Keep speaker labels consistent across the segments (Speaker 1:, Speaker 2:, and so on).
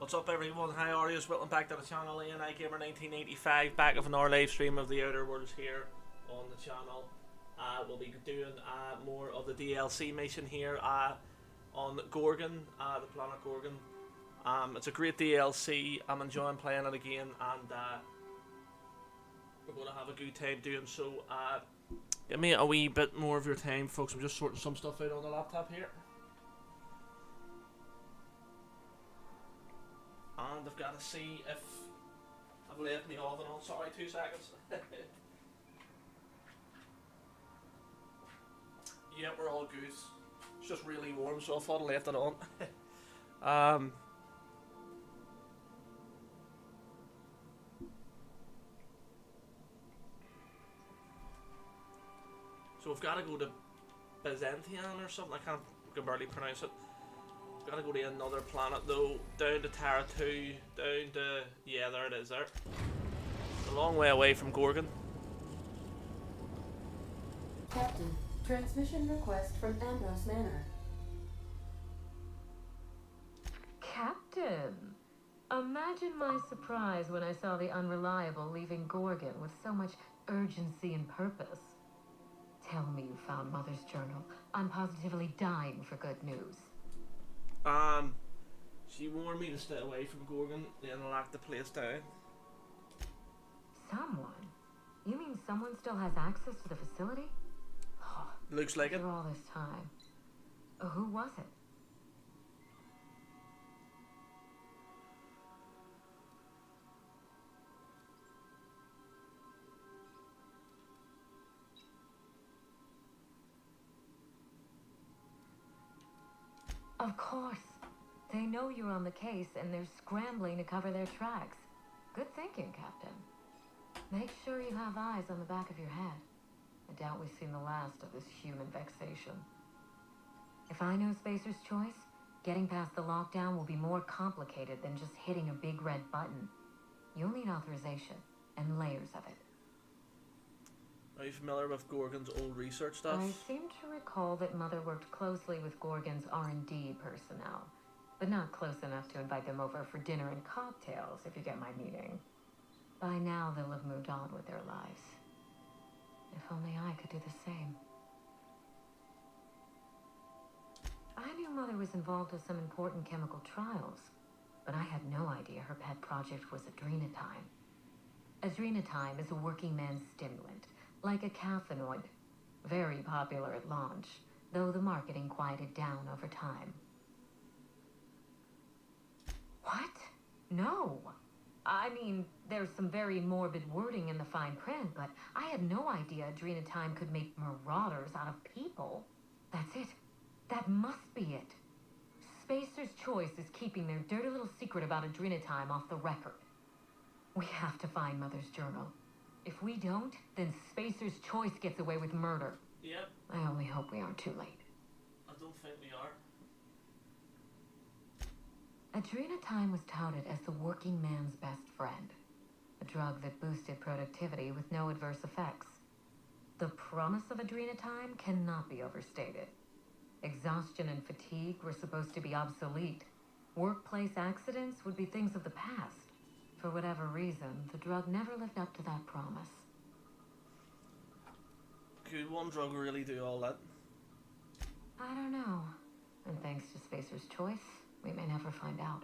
Speaker 1: What's up everyone, how are you? Welcome back to the channel. Ian Gamer1985 back with another live stream of the Outer Worlds here on the channel. We'll be doing more of the DLC mission here on Gorgon, the planet Gorgon. It's a great DLC, I'm enjoying playing it again, and we're going to have a good time doing so. Give me a wee bit more of your time, folks. I'm just sorting some stuff out on the laptop here. And I've got to see if I've left me oven on. Sorry, 2 seconds. Yeah, we're all good. It's just really warm, so I thought I left it on. So we've got to go to Byzantium or something. I can barely pronounce it. Got to go to another planet though, down to Terra 2, down to, yeah, there it is there. It's a long way away from Gorgon.
Speaker 2: Captain, transmission request from Ambrose Manor.
Speaker 3: Captain! Imagine my surprise when I saw the Unreliable leaving Gorgon with so much urgency and purpose. Tell me you found Mother's journal. I'm positively dying for good news.
Speaker 1: She warned me to stay away from Gorgon, then lock the place down.
Speaker 3: Someone? You mean someone still has access to the facility? Oh,
Speaker 1: Looks like it.
Speaker 3: after all this time. Who was it? Of course. They know you're on the case and they're scrambling to cover their tracks. Good thinking, Captain. Make sure you have eyes on the back of your head. I doubt we've seen the last of this human vexation. If I know Spacer's choice, getting past the lockdown will be more complicated than just hitting a big red button. You'll need authorization and layers of it.
Speaker 1: Are you familiar with Gorgon's old research stuff?
Speaker 3: I seem to recall that Mother worked closely with Gorgon's R&D personnel, but not close enough to invite them over for dinner and cocktails, if you get my meaning. By now, they'll have moved on with their lives. If only I could do the same. I knew Mother was involved with some important chemical trials, but I had no idea her pet project was adrenatime. Adrenatime is a working man's stimulant, like a caffeinoid. Very popular at launch, though the marketing quieted down over time. What? No. I mean, there's some very morbid wording in the fine print, but I had no idea adrenatime could make marauders out of people. That's it. That must be it. Spacer's Choice is keeping their dirty little secret about adrenatime off the record. We have to find Mother's journal. If we don't, then Spacer's Choice gets away with murder.
Speaker 1: Yep.
Speaker 3: I only hope we aren't too late.
Speaker 1: I don't think we are.
Speaker 3: Adrenatime was touted as the working man's best friend, a drug that boosted productivity with no adverse effects. The promise of adrenatime cannot be overstated. Exhaustion and fatigue were supposed to be obsolete. Workplace accidents would be things of the past. For whatever reason, the drug never lived up to that promise.
Speaker 1: Could one drug really do all that?
Speaker 3: I don't know. And thanks to Spacer's Choice, we may never find out.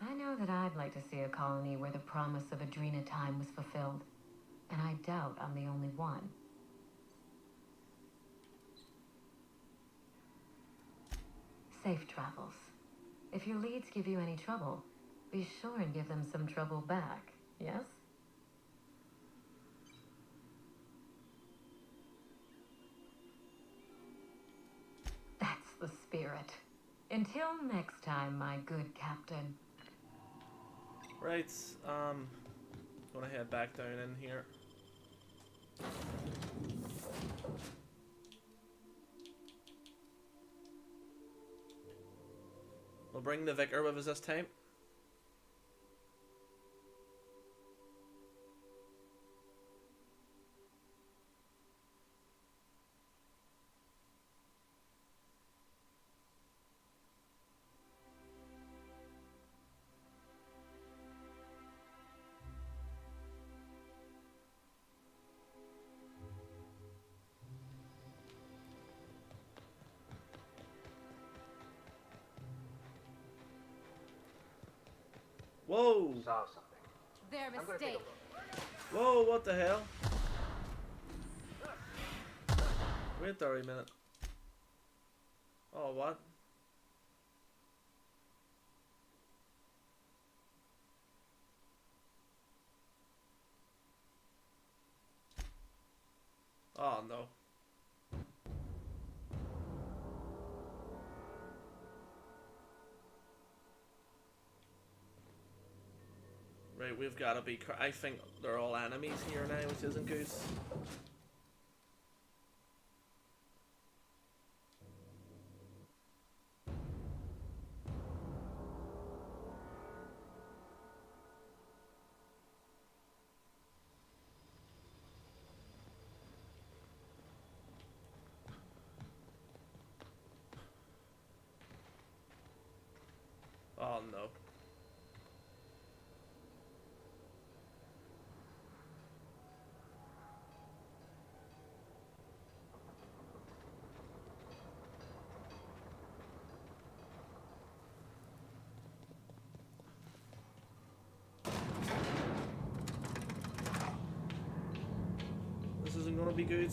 Speaker 3: I know that I'd like to see a colony where the promise of adrenatime was fulfilled. And I doubt I'm the only one. Safe travels. If your leads give you any trouble, be sure and give them some trouble back, yes? That's the spirit. Until next time, my good captain.
Speaker 1: Right, gonna head back down in here. We'll bring the vicar with us this time. Whoa!
Speaker 4: Saw something.
Speaker 5: Their
Speaker 4: I'm gonna take a
Speaker 5: mistake.
Speaker 4: look.
Speaker 1: Whoa, what the hell? Wait there a minute. Oh, what? Oh, no. Right, we've got to be... I think they're all enemies here now, which isn't good. Oh, no. This isn't gonna be good.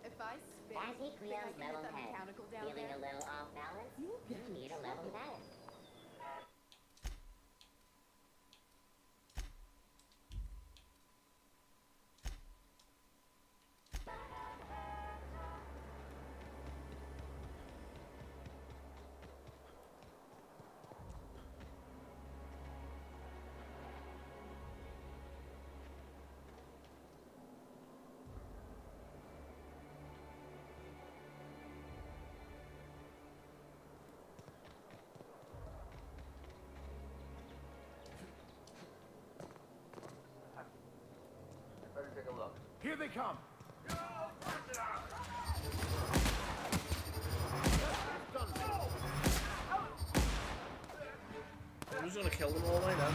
Speaker 5: If I spin,
Speaker 6: As he
Speaker 5: think I
Speaker 6: clears
Speaker 5: can
Speaker 6: level
Speaker 5: hit that
Speaker 6: head,
Speaker 5: mechanical down
Speaker 6: feeling
Speaker 5: there?
Speaker 6: a little off balance, you need a level balance.
Speaker 4: Better take a look.
Speaker 7: Here they come.
Speaker 1: Who's gonna kill them all right now?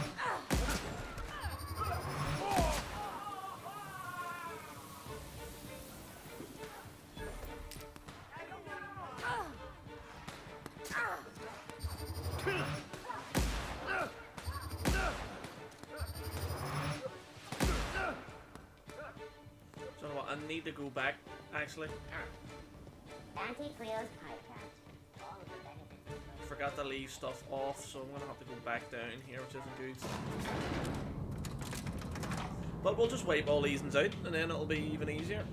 Speaker 1: So you know what? I need to go back, actually.
Speaker 6: Anti-Cleo's pipe catch. All of the benefits.
Speaker 1: Forgot to leave stuff off, so I'm gonna have to go back down here, which isn't good. But we'll just wipe all these ones out, and then it'll be even easier.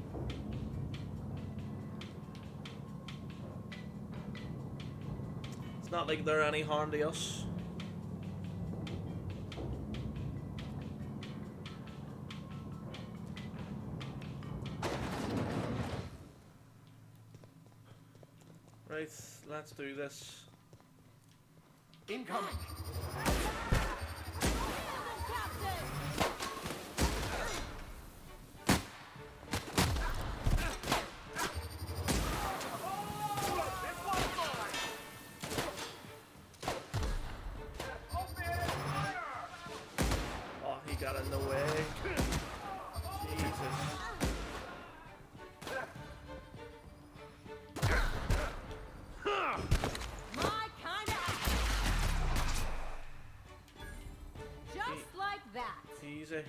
Speaker 1: It's not like they're any harm to us. Right, let's do this.
Speaker 7: Incoming.
Speaker 1: Oh, he got in the way. Jesus.
Speaker 5: My kind of. Just like that.
Speaker 1: Easy.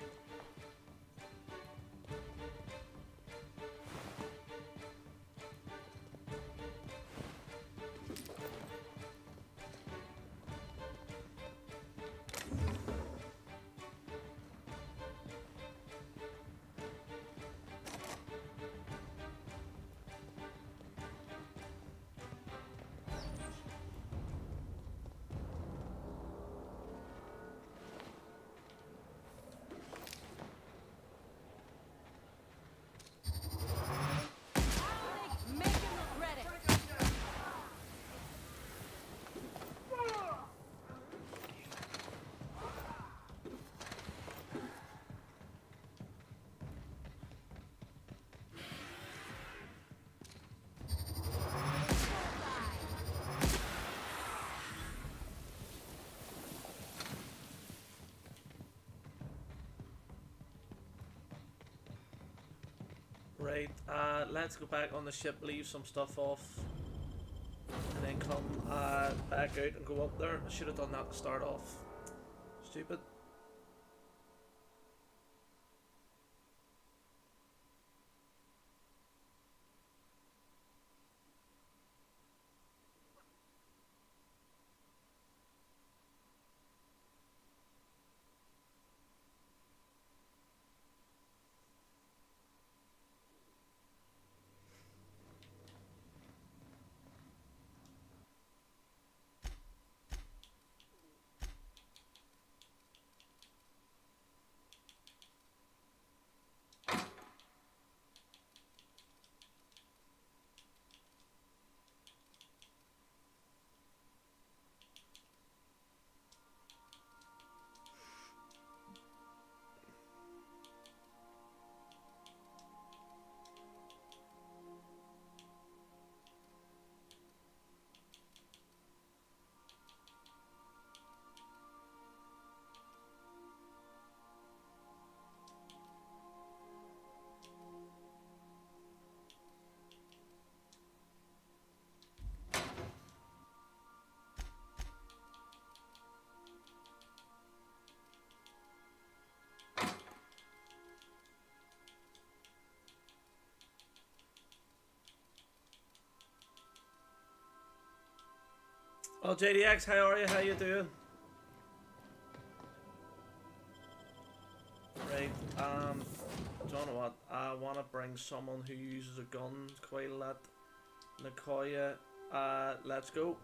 Speaker 1: Right, let's go back on the ship, leave some stuff off, and then come back out and go up there. I should have done that to start off. Stupid. Oh, JDX, how are you? How you doing? Right, do you know what? I want to bring someone who uses a gun quite a lot. Nakoya, let's go.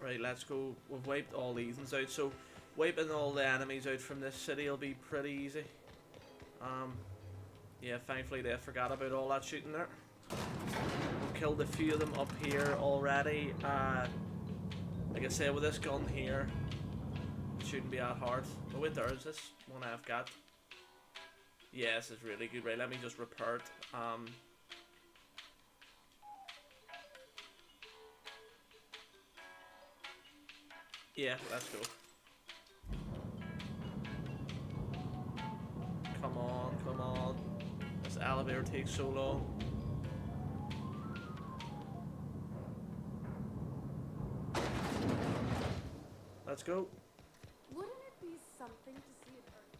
Speaker 1: Right, let's go. We've wiped all the Ethans out, so wiping all the enemies out from this city will be pretty easy. Yeah, thankfully they forgot about all that shooting there. We've killed a few of them up here already. Like I said, with this gun here, it shouldn't be that hard. Oh wait, there is this one I've got. Yeah, this is really good. Right, let me just repair it. Yeah, let's go. Come on, come on. This elevator takes so long. Let's go.
Speaker 5: Wouldn't it be something to see it hurt?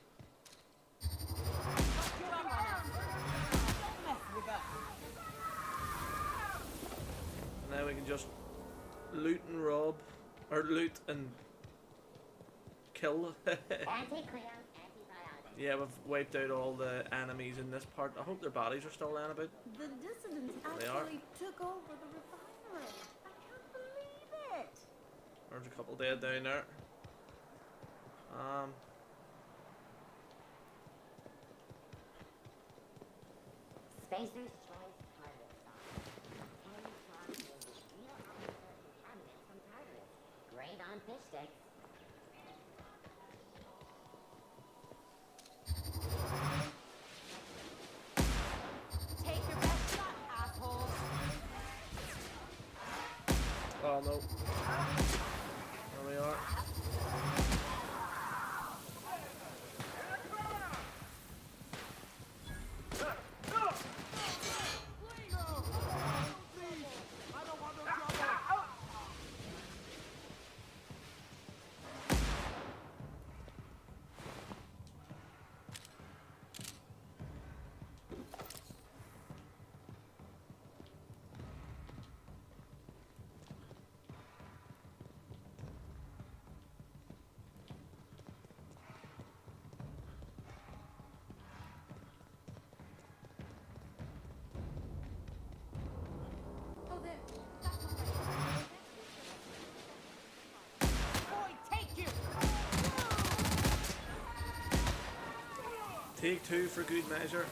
Speaker 1: Now we can just loot and rob. Or loot and kill. Yeah, we've wiped out all the enemies in this part. I hope their bodies are still laying about.
Speaker 5: The dissidents actually took over the refinery. I can't believe it.
Speaker 1: There's a couple dead down there.
Speaker 6: Spacer's choice target song. Any talk with real officer inhabitants from Tartarus. Great on fish sticks.
Speaker 5: Take your best shot, assholes.
Speaker 1: Oh no. There we are.
Speaker 5: Oh, there. That's all right. Boy, take you.
Speaker 1: Take two for good measure.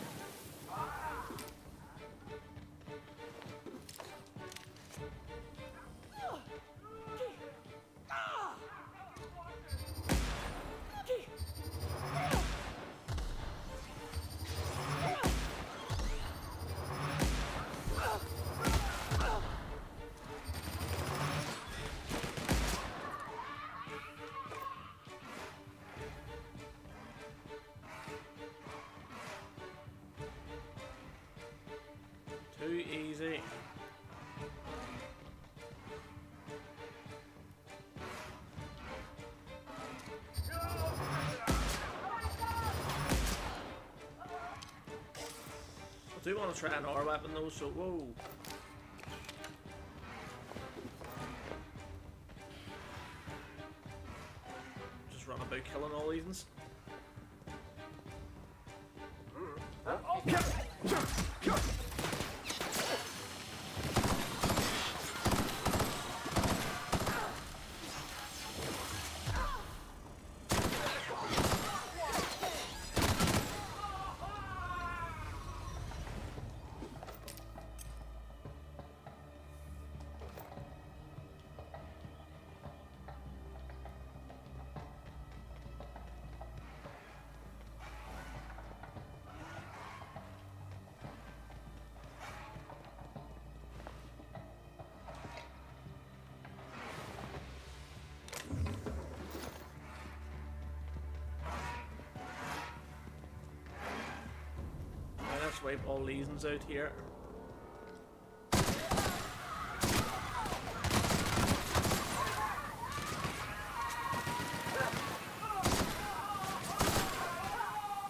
Speaker 1: easy. I do want to try an R weapon though, so whoa. Just run about killing all these. Let's wipe all these ones out here.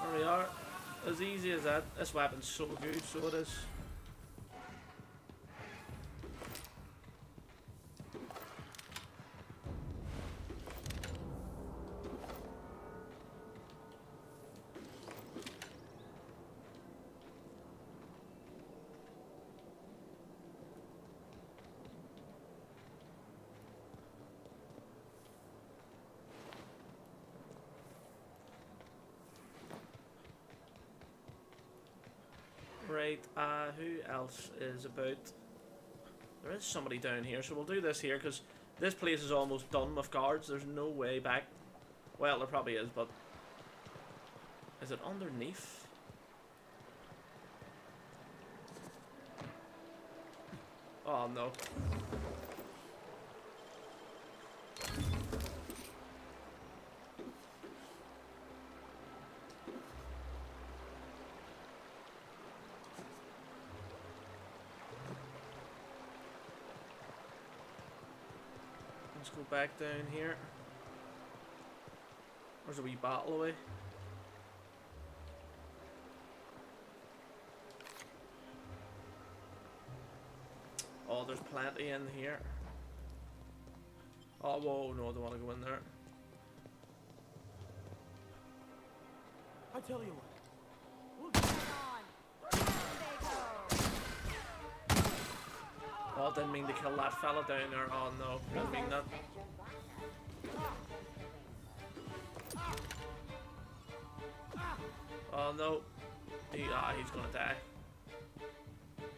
Speaker 1: There we are. As easy as that. This weapon's so good, so it is. Right, who else is about? There is somebody down here, so we'll do this here, because this place is almost done with guards. There's no way back. Well, there probably is, but... Is it underneath? Oh, no. Let's go back down here. There's a wee battle away. Oh, there's plenty in here. Oh, whoa, no, I don't want to go in there.
Speaker 5: I tell you what. We'll get on. There they go.
Speaker 1: Oh, I didn't mean to kill that fella down there. Oh no, didn't mean that. Oh no. He's gonna die.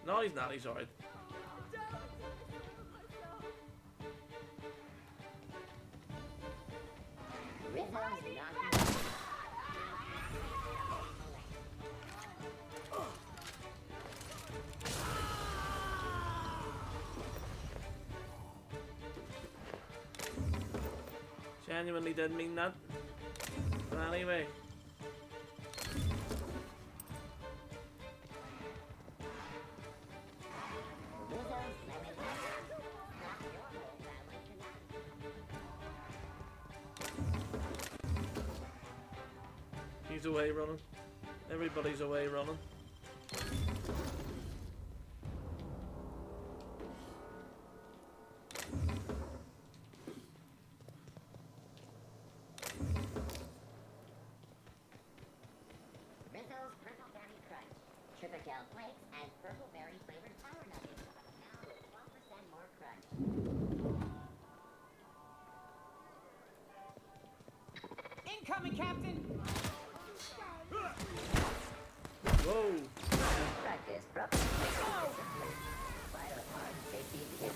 Speaker 1: No, he's not, he's alright. Genuinely didn't mean that. But anyway. He's away running. Everybody's away running.
Speaker 6: Rizzo's Purple Berry Crunch. Triple gel flakes and purple berry flavored power nuggets. Now with 12% more crunch.
Speaker 5: Incoming, Captain!
Speaker 1: Whoa!
Speaker 6: Practice properly. Vital hard safety is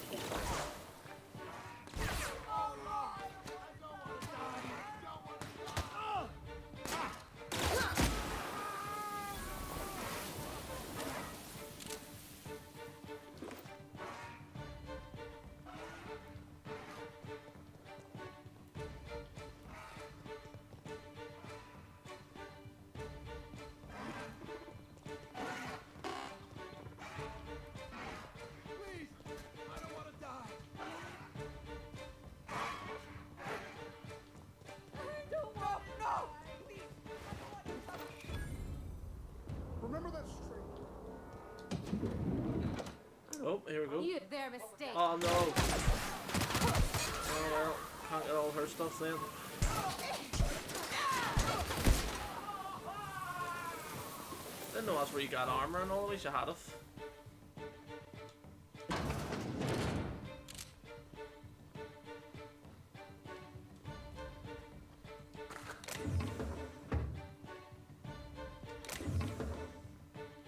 Speaker 1: Oh, here we go.
Speaker 5: You their mistake.
Speaker 1: Oh no. Oh well, can't get all her stuff then. Didn't know that's where you got armor and all. At least you had it.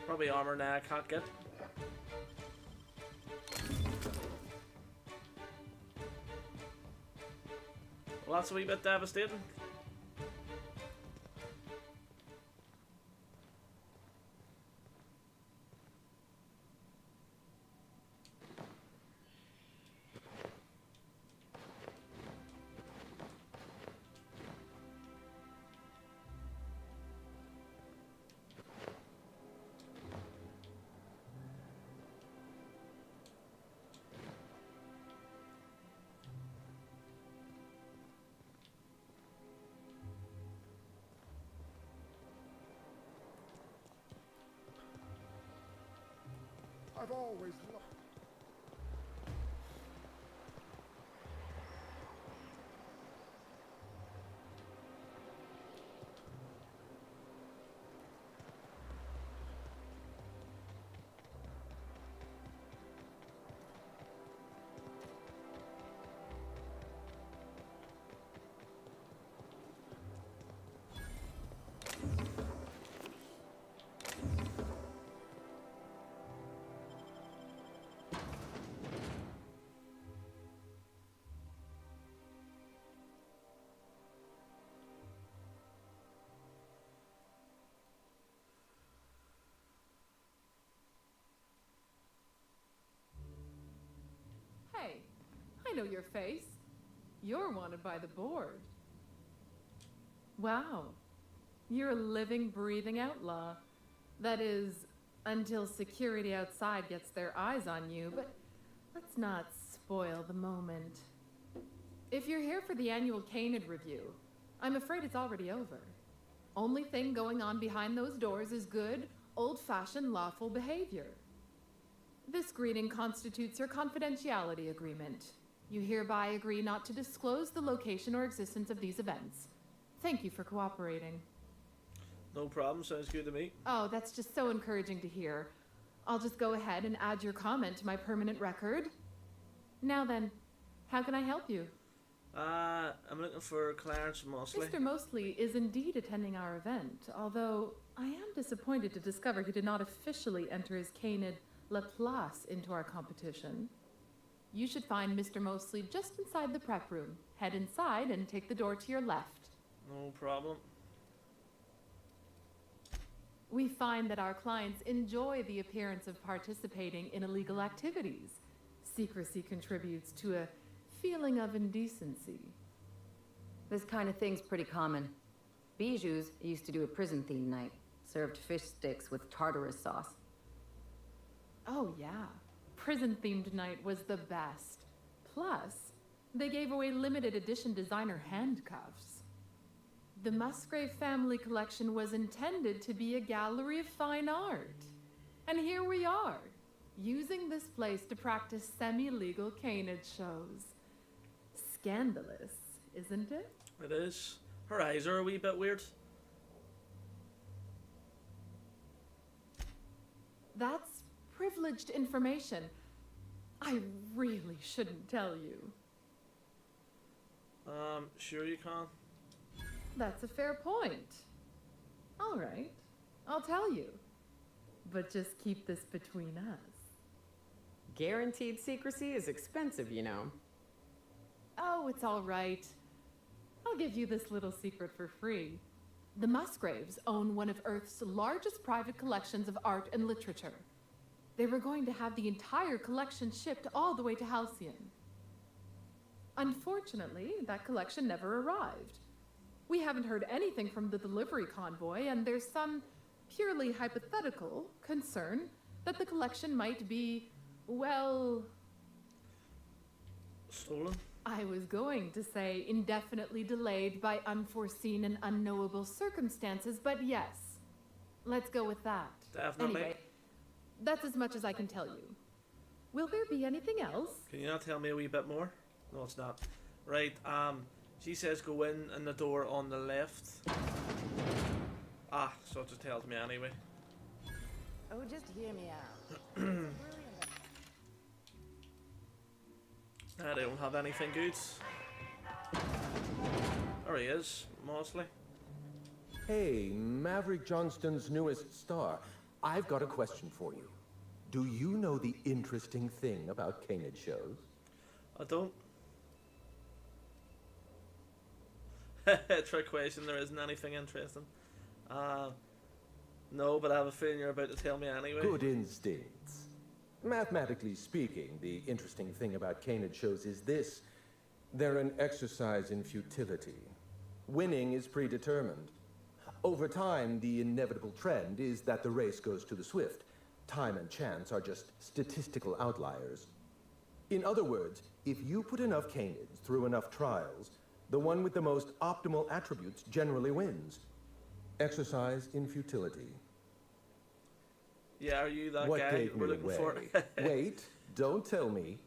Speaker 1: Probably armor now I can't get. Well, that's a wee bit devastating.
Speaker 4: I've always loved.
Speaker 7: Hey, I know your face. You're wanted by the board. Wow. You're a living, breathing outlaw. That is, until security outside gets their eyes on you, but let's not spoil the moment. If you're here for the annual Canid review, I'm afraid it's already over. Only thing going on behind those doors is good, old-fashioned lawful behavior. This greeting constitutes your confidentiality agreement. You hereby agree not to disclose the location or existence of these events. Thank you for cooperating.
Speaker 1: No problem, sounds good to me.
Speaker 7: Oh, that's just so encouraging to hear. I'll just go ahead and add your comment to my permanent record. Now then, how can I help you?
Speaker 1: I'm looking for Clarence Mosley.
Speaker 7: Mr. Mosley is indeed attending our event, although I am disappointed to discover he did not officially enter his Canid La Place into our competition. You should find Mr. Mosley just inside the prep room. Head inside and take the door to your left.
Speaker 1: No problem.
Speaker 7: We find that our clients enjoy the appearance of participating in illegal activities. Secrecy contributes to a feeling of indecency.
Speaker 8: This kind of thing's pretty common. Bijou's used to do a prison theme night. Served fish sticks with tartarus sauce.
Speaker 7: Oh yeah, prison-themed night was the best. Plus, they gave away limited edition designer handcuffs. The Musgrave family collection was intended to be a gallery of fine art. And here we are, using this place to practice semi-legal Canid shows. Scandalous, isn't it?
Speaker 1: It is. Her eyes are a wee bit weird.
Speaker 7: That's privileged information. I really shouldn't tell you.
Speaker 1: Sure you can.
Speaker 7: That's a fair point. All right, I'll tell you. But just keep this between us.
Speaker 9: Guaranteed secrecy is expensive, you know.
Speaker 7: Oh, it's all right. I'll give you this little secret for free. The Musgraves own one of Earth's largest private collections of art and literature. They were going to have the entire collection shipped all the way to Halcyon. Unfortunately, that collection never arrived. We haven't heard anything from the delivery convoy, and there's some purely hypothetical concern that the collection might be, well...
Speaker 1: Stolen?
Speaker 7: I was going to say indefinitely delayed by unforeseen and unknowable circumstances, but yes. Let's go with that.
Speaker 1: Definitely.
Speaker 7: Anyway, That's as much as I can tell you. Will there be anything else?
Speaker 1: Can you not tell me a wee bit more? No, it's not. Right, she says go in the door on the left. Ah, so it just tells me anyway.
Speaker 5: Oh, just hear me out. It's a brilliant
Speaker 1: I don't have anything good. There he is, Mosley.
Speaker 10: Hey, Maverick Johnston's newest star. I've got a question for you. Do you know the interesting thing about Canid shows?
Speaker 1: I don't. Trick question, there isn't anything interesting. No, but I have a feeling you're about to tell me anyway.
Speaker 10: Good instincts. Mathematically speaking, the interesting thing about Canid shows is this. They're an exercise in futility. Winning is predetermined. Over time, the inevitable trend is that the race goes to the swift. Time and chance are just statistical outliers. In other words, if you put enough Canids through enough trials, the one with the most optimal attributes generally wins. Exercise in futility.
Speaker 1: Yeah, are you that
Speaker 10: What
Speaker 1: guy
Speaker 10: gave
Speaker 1: we're
Speaker 10: me
Speaker 1: looking for?
Speaker 10: away? Wait, don't tell me.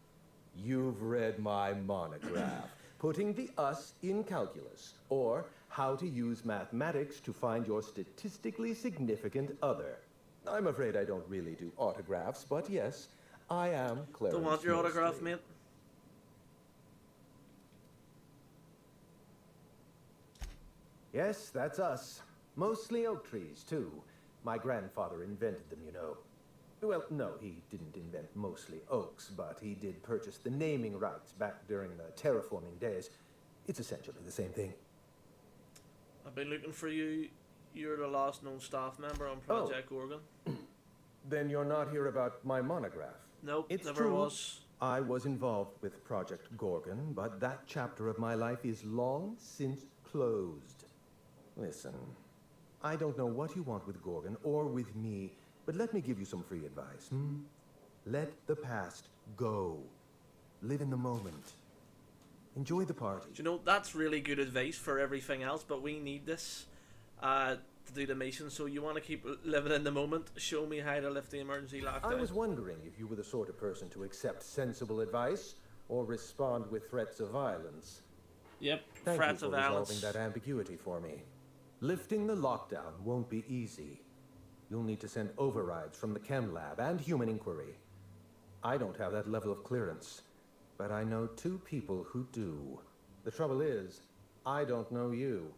Speaker 10: You've read my monograph, Putting the Us in Calculus, or How to Use Mathematics to Find Your Statistically Significant Other. I'm afraid I don't really do autographs, but yes, I am Clarence
Speaker 1: Don't want your autograph,
Speaker 10: Mosley.
Speaker 1: mate.
Speaker 10: Yes, that's us. Mostly oak trees, too. My grandfather invented them, you know. Well, no, he didn't invent mostly oaks, but he did purchase the naming rights back during the terraforming days. It's essentially the same thing.
Speaker 1: I've been looking for you. You're the last known staff member on Project Gorgon.
Speaker 10: Then you're not here about my monograph.
Speaker 1: Nope,
Speaker 10: It's
Speaker 1: never
Speaker 10: true.
Speaker 1: was.
Speaker 10: I was involved with Project Gorgon, but that chapter of my life is long since closed. Listen, I don't know what you want with Gorgon or with me, but let me give you some free advice. Let the past go. Live in the moment. Enjoy the party.
Speaker 1: Do you know, that's really good advice for everything else, but we need this to do the mission, so you want to keep living in the moment. Show me how to lift the emergency lockdown.
Speaker 10: I was wondering if you were the sort of person to accept sensible advice or respond with threats of violence.
Speaker 1: Yep,
Speaker 10: Thank
Speaker 1: threats
Speaker 10: you
Speaker 1: of
Speaker 10: for
Speaker 1: violence.
Speaker 10: resolving that ambiguity for me. Lifting the lockdown won't be easy. You'll need to send overrides from the chem lab and human inquiry. I don't have that level of clearance, but I know two people who do. The trouble is, I don't know you.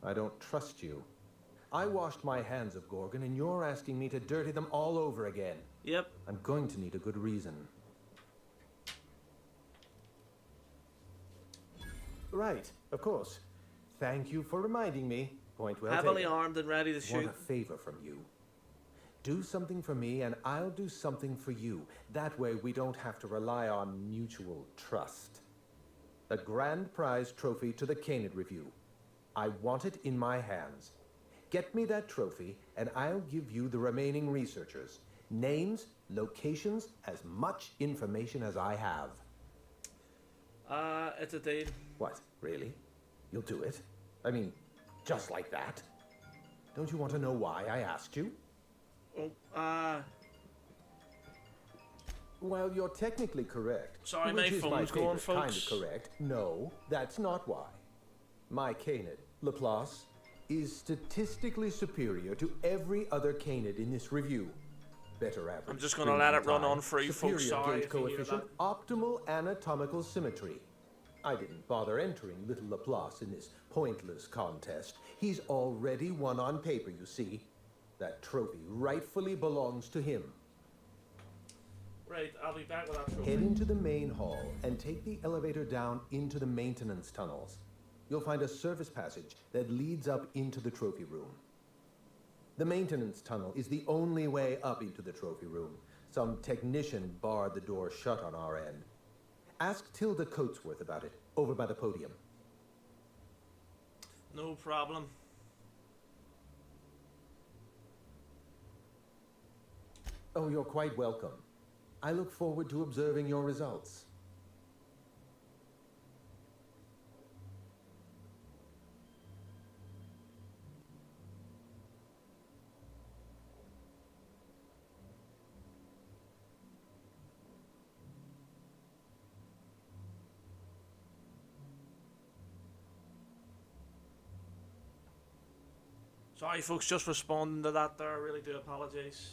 Speaker 10: I don't trust you. I washed my hands of Gorgon, and you're asking me to dirty them all over again.
Speaker 1: Yep.
Speaker 10: I'm going to need a good reason. Right, of course. Thank you for reminding me. Point well
Speaker 1: Heavily
Speaker 10: taken.
Speaker 1: armed and ready to shoot.
Speaker 10: Want a favor from you. Do something for me, and I'll do something for you. That way, we don't have to rely on mutual trust. A grand prize trophy to the Canid Review. I want it in my hands. Get me that trophy, and I'll give you the remaining researchers. Names, locations, as much information as I have.
Speaker 1: It's a deal.
Speaker 10: What, really? You'll do it? I mean, just like that? Don't you want to know why I asked you?
Speaker 1: Oh,
Speaker 10: Well, you're technically correct.
Speaker 1: Sorry,
Speaker 10: which
Speaker 1: my
Speaker 10: is
Speaker 1: phone's going,
Speaker 10: favorite kind
Speaker 1: folks.
Speaker 10: of correct. No, that's not why. My Canid, Laplace, is statistically superior to every other Canid in this review. Better average.
Speaker 1: I'm just gonna let it run
Speaker 10: time,
Speaker 1: on for you
Speaker 10: superior
Speaker 1: folks. Sorry
Speaker 10: gauge
Speaker 1: if you hear
Speaker 10: coefficient,
Speaker 1: that.
Speaker 10: optimal anatomical symmetry. I didn't bother entering little Laplace in this pointless contest. He's already won on paper, you see. That trophy rightfully belongs to him.
Speaker 1: Right, I'll be back with that trophy.
Speaker 10: Head into the main hall and take the elevator down into the maintenance tunnels. You'll find a service passage that leads up into the trophy room. The maintenance tunnel is the only way up into the trophy room. Some technician barred the door shut on our end. Ask Tilda Coatsworth about it, over by the podium.
Speaker 1: No problem.
Speaker 10: Oh, you're quite welcome. I look forward to observing your results.
Speaker 1: Sorry, folks, just responding to that there. I really do apologise.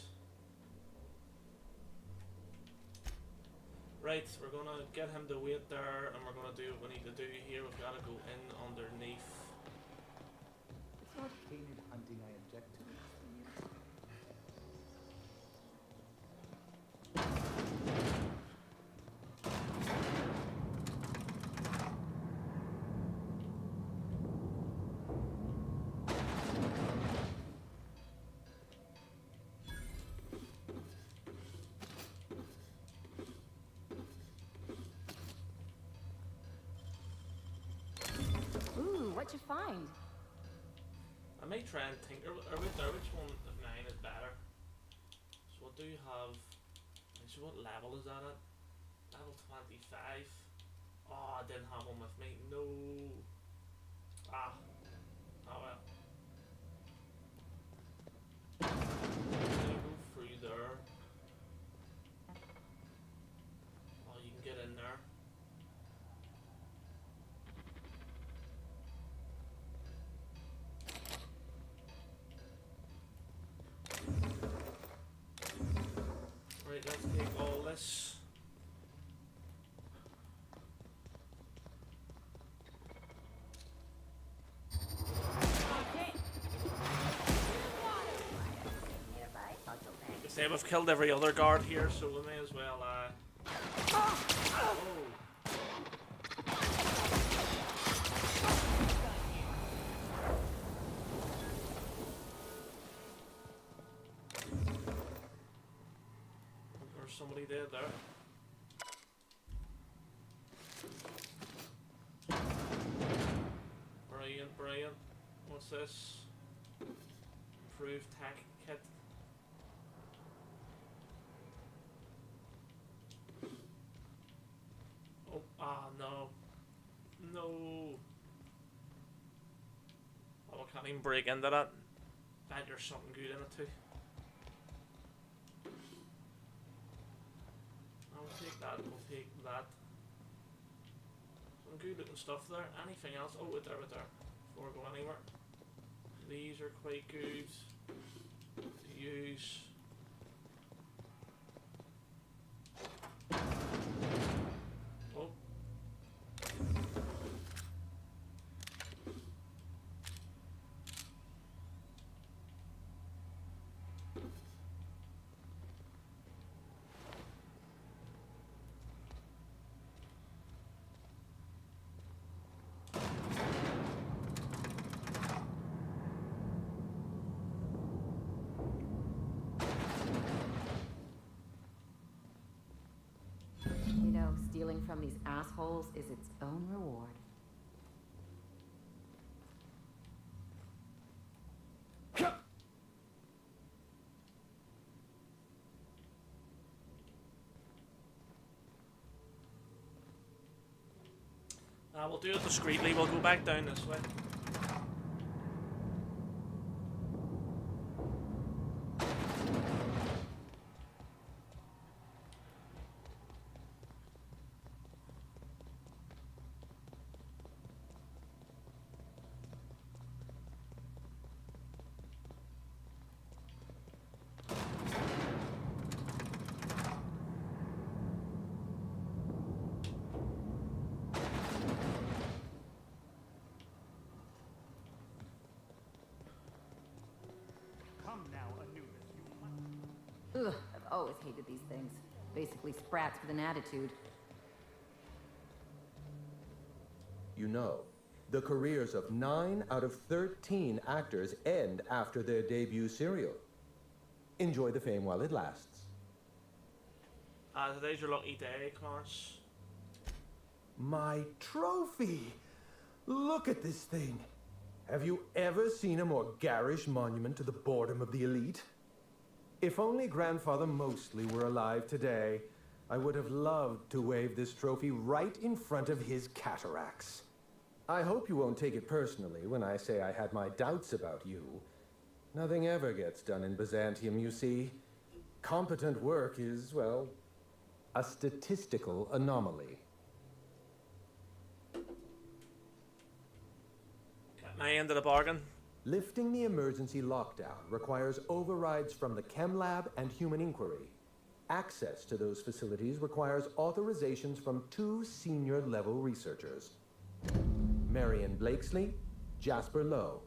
Speaker 1: Right, we're gonna get him to wait there, and we're gonna do what we need to do here. We've gotta go in underneath.
Speaker 11: It's not canid hunting I object to.
Speaker 8: Ooh, what'd you find?
Speaker 1: I may try and tinker with there which one of mine is better. So I do have. So what level is that at? Level 25. Oh, I didn't have one with me. No. Ah. Oh well. Go through there. Oh, you can get in there. Right, let's take all this. Say we've killed every other guard here, so we may as well. Oh. There's somebody dead there. Brilliant, brilliant. What's this? Improved tack kit. Oh, ah, no. No. Oh, I can't even break into that. Bet there's something good in it too. I'll take that, we'll take that. Some good looking stuff there. Anything else? Oh, right there, right there. Before I go anywhere. These are quite good to use. Oh.
Speaker 8: You know, stealing from these assholes is its own reward.
Speaker 1: We'll do it discreetly. We'll go back down this way.
Speaker 11: Come now, Anubis.
Speaker 8: Ugh, I've always hated these things. Basically sprats with an attitude.
Speaker 10: You know, the careers of 9 out of 13 actors end after their debut serial. Enjoy the fame while it lasts.
Speaker 1: Today's your lucky day, Clarence.
Speaker 10: My trophy! Look at this thing. Have you ever seen a more garish monument to the boredom of the elite? If only Grandfather Mostly were alive today, I would have loved to wave this trophy right in front of his cataracts. I hope you won't take it personally when I say I had my doubts about you. Nothing ever gets done in Byzantium, you see. Competent work is, well, a statistical anomaly.
Speaker 1: Got my end of the bargain.
Speaker 10: Lifting the emergency lockdown requires overrides from the Chem Lab and Human Inquiry. Access to those facilities requires authorizations from 2 senior-level researchers. Marion Blakesley, Jasper Lowe.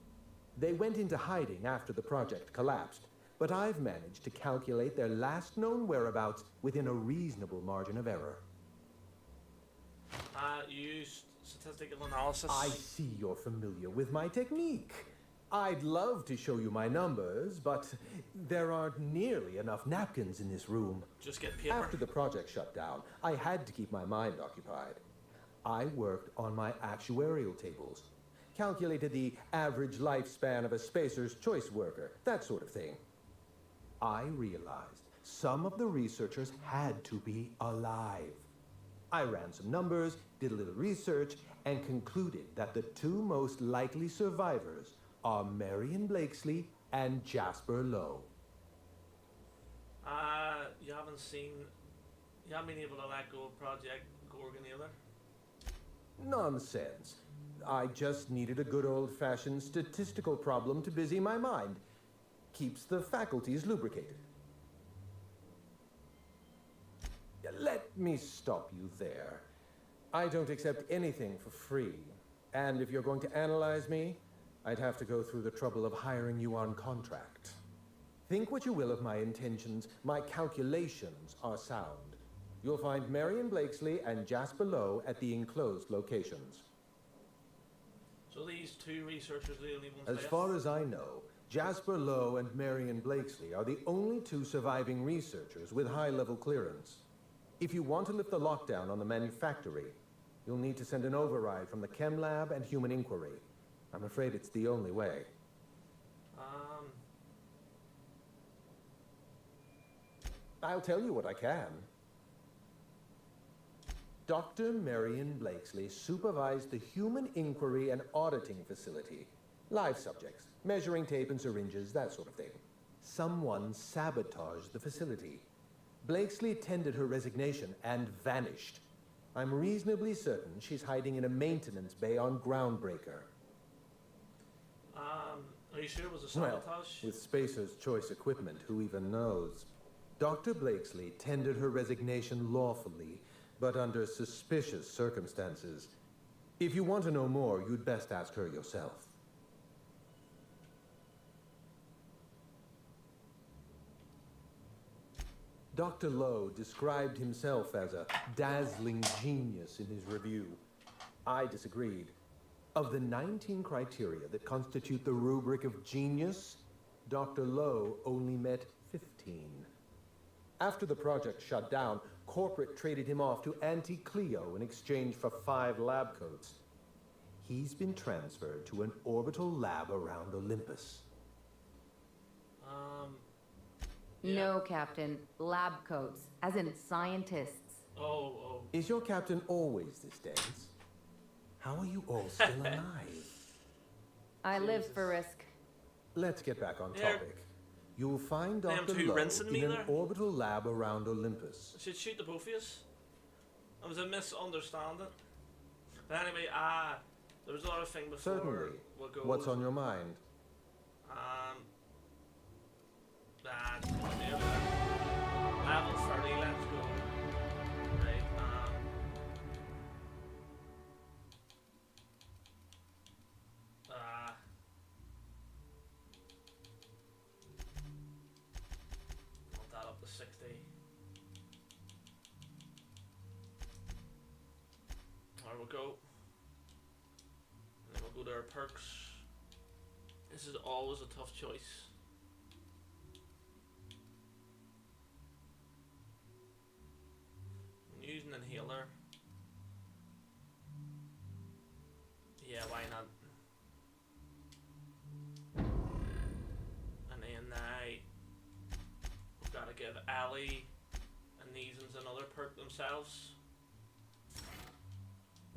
Speaker 10: They went into hiding after the project collapsed, but I've managed to calculate their last known whereabouts within a reasonable margin of error.
Speaker 1: Used statistical analysis.
Speaker 10: I see you're familiar with my technique. I'd love to show you my numbers, but there aren't nearly enough napkins in this room.
Speaker 1: Just get paper.
Speaker 10: After the project shut down, I had to keep my mind occupied. I worked on my actuarial tables, calculated the average lifespan of a Spacer's Choice worker, that sort of thing. I realized some of the researchers had to be alive. I ran some numbers, did a little research, and concluded that the 2 most likely survivors are Marion Blakesley and Jasper Lowe.
Speaker 1: You haven't been able to let go of Project Gorgon either?
Speaker 10: Nonsense. I just needed a good old-fashioned statistical problem to busy my mind. Keeps the faculties lubricated. Let me stop you there. I don't accept anything for free. And if you're going to analyze me, I'd have to go through the trouble of hiring you on contract. Think what you will of my intentions, my calculations are sound. You'll find Marion Blakesley and Jasper Lowe at the enclosed locations.
Speaker 1: So these 2 researchers are the only ones
Speaker 10: As
Speaker 1: left?
Speaker 10: far as I know, Jasper Lowe and Marion Blakesley are the only 2 surviving researchers with high-level clearance. If you want to lift the lockdown on the manufactory, you'll need to send an override from the Chem Lab and Human Inquiry. I'm afraid it's the only way. I'll tell you what I can. Dr. Marion Blakesley supervised the Human Inquiry and Auditing Facility. Live subjects, measuring tape and syringes, that sort of thing. Someone sabotaged the facility. Blakesley tendered her resignation and vanished. I'm reasonably certain she's hiding in a maintenance bay on Groundbreaker.
Speaker 1: Are you sure it was a sabotage?
Speaker 10: Well, with Spacer's Choice equipment, who even knows? Dr. Blakesley tendered her resignation lawfully, but under suspicious circumstances. If you want to know more, you'd best ask her yourself. Dr. Lowe described himself as a dazzling genius in his review. I disagreed. Of the 19 criteria that constitute the rubric of genius, Dr. Lowe only met 15. After the project shut down, corporate traded him off to Anti-Cleo in exchange for 5 lab coats. He's been transferred to an orbital lab around Olympus.
Speaker 8: No, Captain. Lab coats, as in scientists.
Speaker 1: Oh.
Speaker 10: Is your captain always this dense? How are you all still alive?
Speaker 8: I live for risk.
Speaker 10: Let's get back on topic. You'll find
Speaker 1: Them
Speaker 10: Dr.
Speaker 1: two
Speaker 10: Lowe
Speaker 1: rinsing me
Speaker 10: in an
Speaker 1: there?
Speaker 10: orbital lab around Olympus.
Speaker 1: I should shoot the both of you. It was a misunderstanding. But anyway, there was another thing before.
Speaker 10: Certainly.
Speaker 1: We'll go.
Speaker 10: What's on your mind?
Speaker 1: Level 30, let's go. Right, want that up to 60. There we go. And then we'll go to our perks. This is always a tough choice. Use an inhaler. Yeah, why not? And then we've got to give Ali and Neeson's another perk themselves.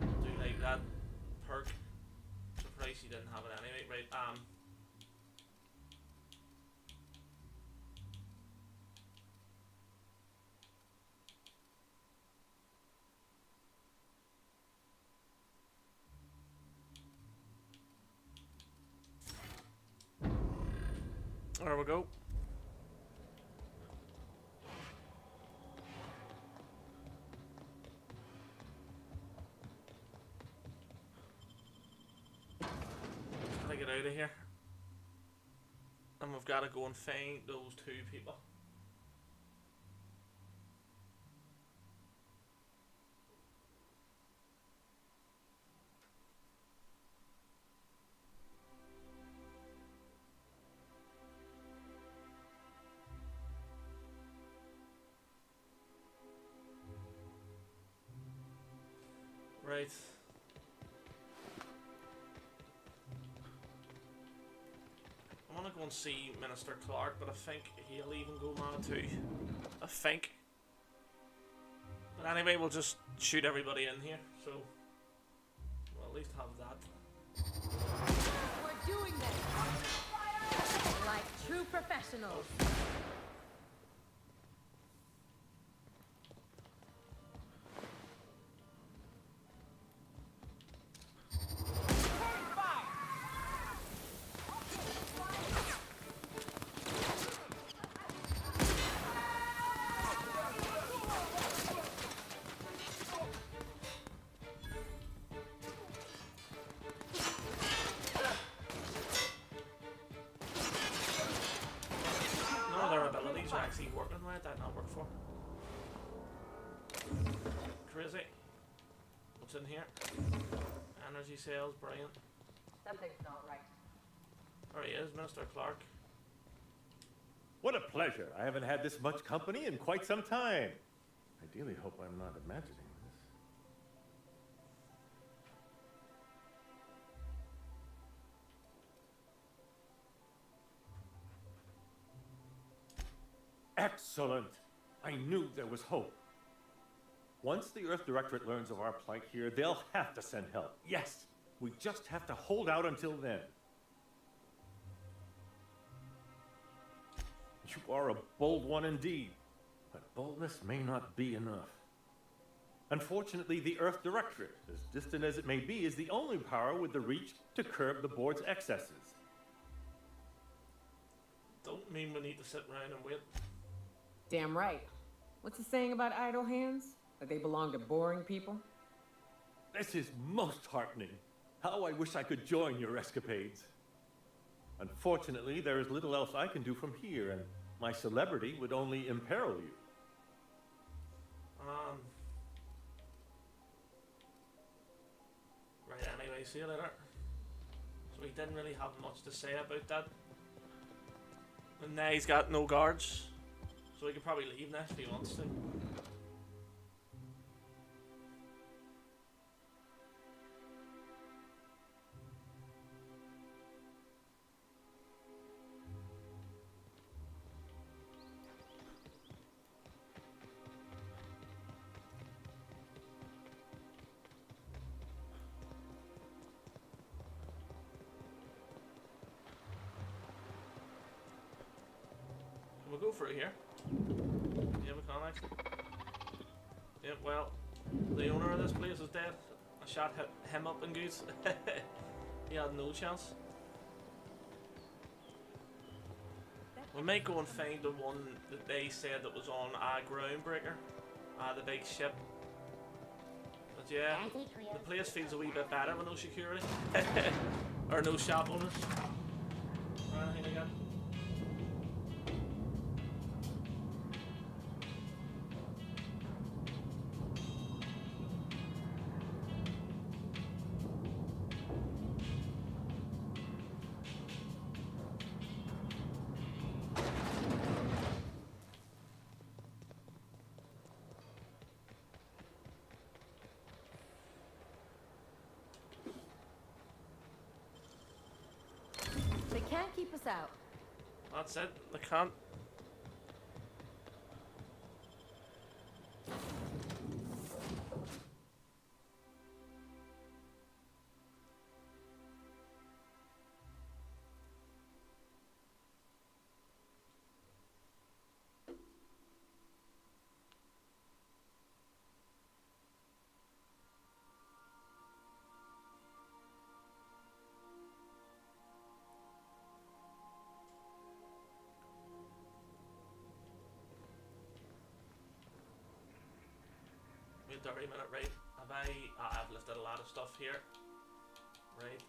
Speaker 1: Do like that perk. Surprised he didn't have it anyway. Right, There we go. Gotta get out of here. And we've got to go and find those two people. Right. I want to go and see Minister Clark, but I think he'll even go mad too. I think. But anyway, we'll just shoot everybody in here, so we'll at least have that.
Speaker 5: We're doing this like true professionals.
Speaker 1: Actually working. Why did that not work for? Crazy. What's in here? Energy sales, brilliant.
Speaker 8: Something's not right.
Speaker 1: There he is, Minister Clark.
Speaker 12: What a pleasure. I haven't had this much company in quite some time. Ideally hope I'm not imagining this. Excellent! I knew there was hope. Once the Earth Directorate learns of our plight here, they'll have to send help. Yes! We just have to hold out until then. You are a bold one indeed, but boldness may not be enough. Unfortunately, the Earth Directorate, as distant as it may be, is the only power with the reach to curb the board's excesses.
Speaker 1: Don't mean we need to sit around and wait.
Speaker 9: Damn right. What's the saying about idle hands? That they belong to boring people?
Speaker 12: This is most heartening. How I wish I could join your escapades. Unfortunately, there is little else I can do from here, and my celebrity would only imperil you.
Speaker 1: Right, anyway, see you later. So he didn't really have much to say about that. And now he's got no guards. So he could probably leave now if he wants to. We'll go for it here. Yeah, we can actually. Yeah, well, the owner of this place is dead. I shot him up in goose. He had no chance. We might go and find the one that they said that was on a groundbreaker. The big ship. But yeah, the place feels a wee bit better with no security. Or no shop owners. Or anything like that.
Speaker 8: They can't keep us out.
Speaker 1: That's it. They can't. a dirty minute, right? I've lifted a lot of stuff here. Right,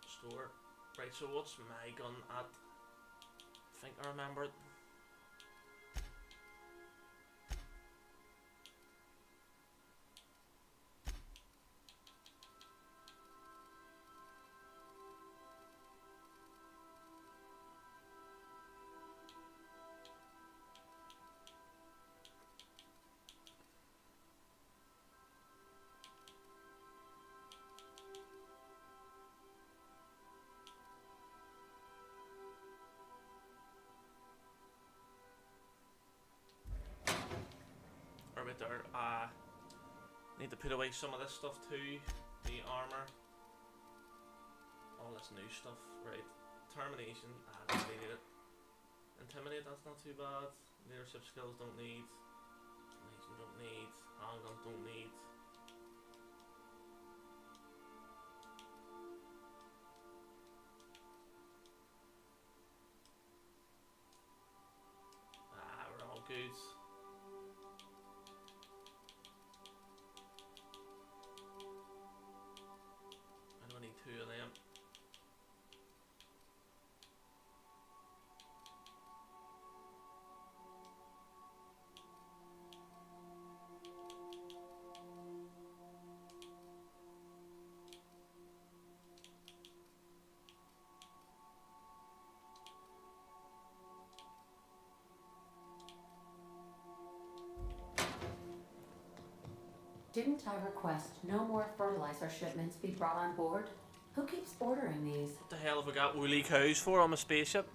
Speaker 1: store. Right, so what's my gun at? I think I remember it. Right there. Need to put away some of this stuff too. The armor. All this new stuff. Right. Termination. Don't need it. Intimidate, that's not too bad. Leadership skills don't need. Termination don't need. Handgun don't need. We're all good. I don't need two of them.
Speaker 2: Didn't I request no more fertilizer shipments be brought on board? Who keeps ordering these?
Speaker 1: What the hell have we got woolly cows for on my spaceship?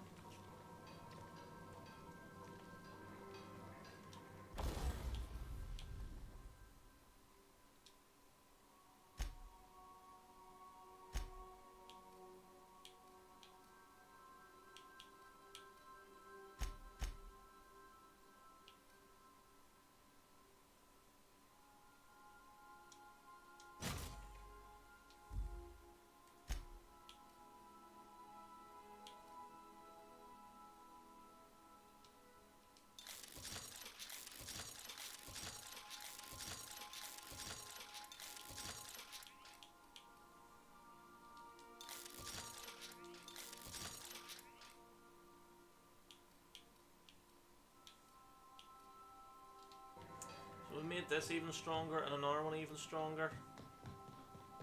Speaker 1: So we made this even stronger and another one even stronger.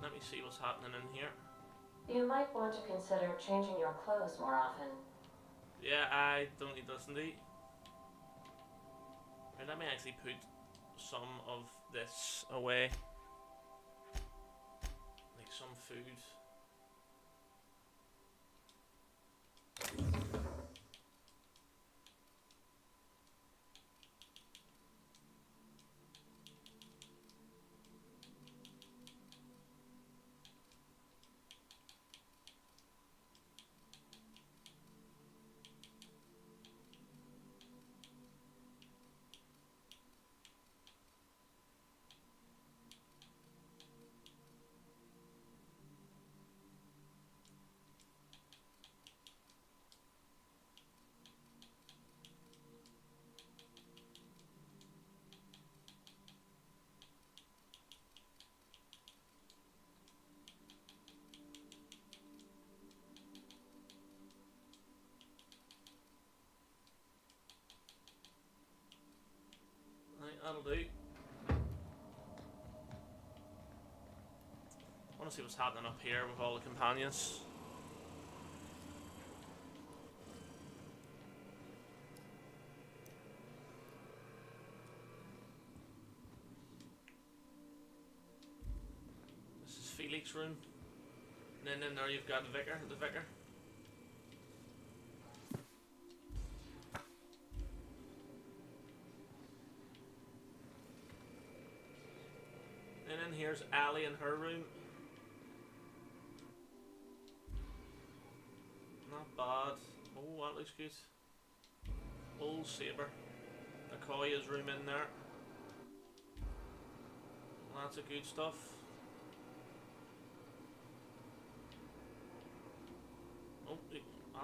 Speaker 1: Let me see what's happening in here.
Speaker 2: You might want to consider changing your clothes more often.
Speaker 1: Yeah, I don't need this indeed. Right, let me actually put some of this away. Like some food. Right, that'll do. I want to see what's happening up here with all the companions. This is Felix's room. And then in there you've got the vicar. And then here's Ali in her room. Not bad. Oh, that looks good. Old Saber. Akoya's room in there. Lots of good stuff.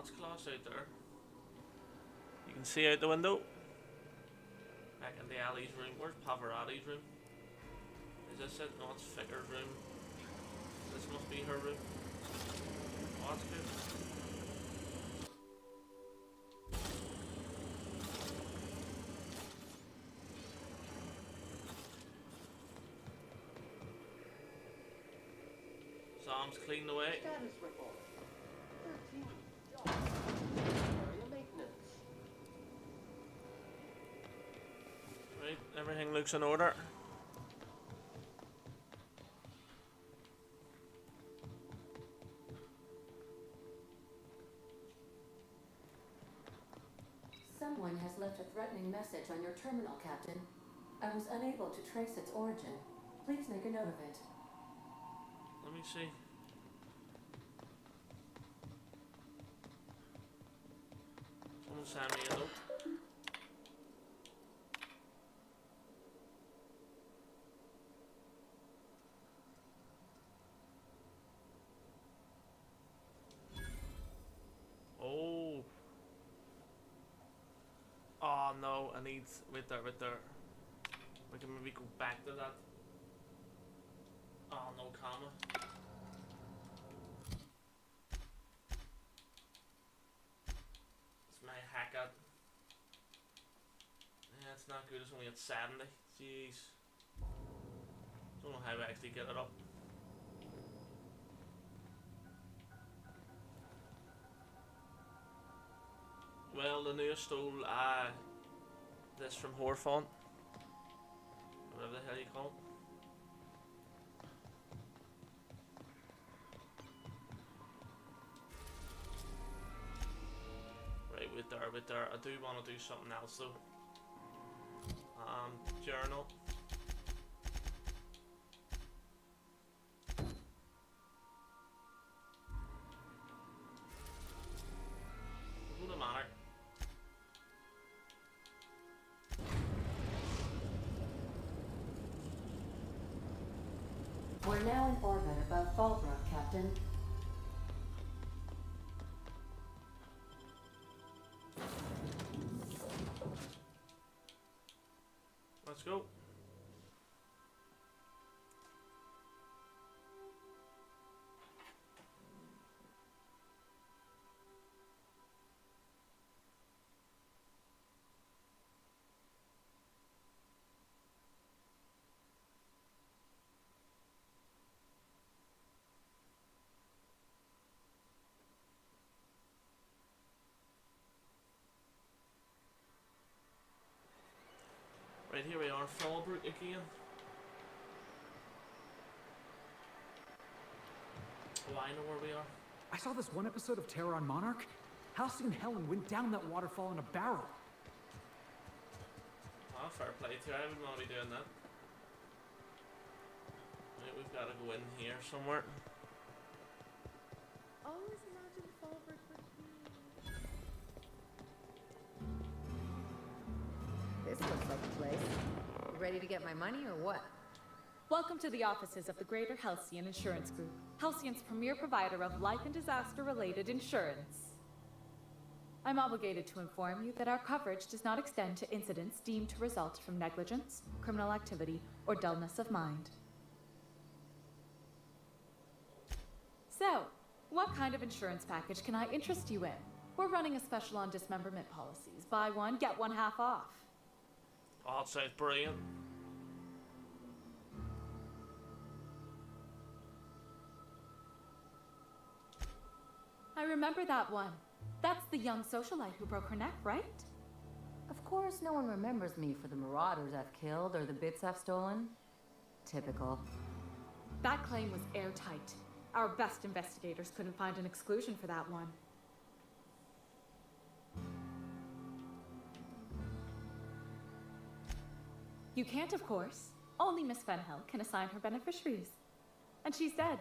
Speaker 1: That's close out there. You can see out the window. Back in the Ali's room. Where's Pavarotti's room? Is this it? No, it's Ficker's room. This must be her room. Oh, that's good. Sam's cleaned away.
Speaker 13: Status report. 13 jobs. Area maintenance.
Speaker 1: Right, everything looks in order.
Speaker 2: Someone has left a threatening message on your terminal, Captain. I was unable to trace its origin. Please make a note of it.
Speaker 1: Let me see. Someone send me a note. Oh. Oh no, I need... Wait there. We can maybe go back to that. Oh no, comma. It's my hack at. Yeah, it's not good, it's only at 70. Jeez. Don't know how to actually get it up. Well, the news stole this from Horfont. Whatever the hell you call it. Right, wait there. I do want to do something else though. Journal. What's the matter?
Speaker 2: We're now in orbit above Fallbrook, Captain.
Speaker 1: Let's go. Right, here we are, Fallbrook again. Oh, I know where we are.
Speaker 11: I saw this one episode of Terror on Monarch. Halcyon and Helen went down that waterfall in a barrel.
Speaker 1: Ah, fair play to you. I wouldn't want to be doing that. Right, we've got to go in here somewhere.
Speaker 7: Always imagine Fallbrook for me.
Speaker 8: This looks like a place. You ready to get my money or what?
Speaker 14: Welcome to the offices of the Greater Halcyon Insurance Group, Halcyon's premier provider of life and disaster-related insurance. I'm obligated to inform you that our coverage does not extend to incidents deemed to result from negligence, criminal activity, or dullness of mind. So, what kind of insurance package can I interest you in? We're running a special on dismemberment policies. Buy one, get one half off.
Speaker 1: Oh, that sounds brilliant.
Speaker 14: I remember that one. That's the young socialite who broke her neck, right?
Speaker 8: Of course, no one remembers me for the marauders I've killed or the bits I've stolen. Typical.
Speaker 14: That claim was airtight. Our best investigators couldn't find an exclusion for that one. You can't, of course. Only Miss Fenhill can assign her beneficiaries. And she's dead.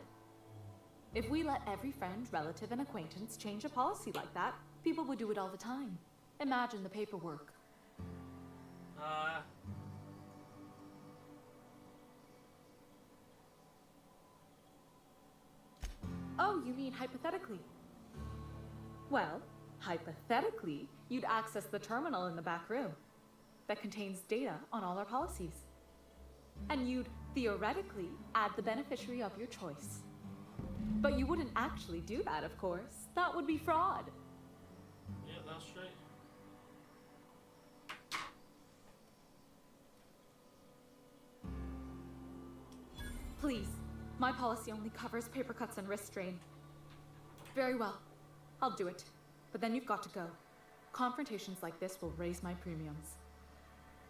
Speaker 14: If we let every friend, relative, and acquaintance change a policy like that, people would do it all the time. Imagine the paperwork. Oh, you mean hypothetically? Well, hypothetically, you'd access the terminal in the back room that contains data on all our policies. And you'd theoretically add the beneficiary of your choice. But you wouldn't actually do that, of course. That would be fraud.
Speaker 1: Yeah, that's right.
Speaker 14: Please, my policy only covers paper cuts and wrist strain. Very well, I'll do it. But then you've got to go. Confrontations like this will raise my premiums.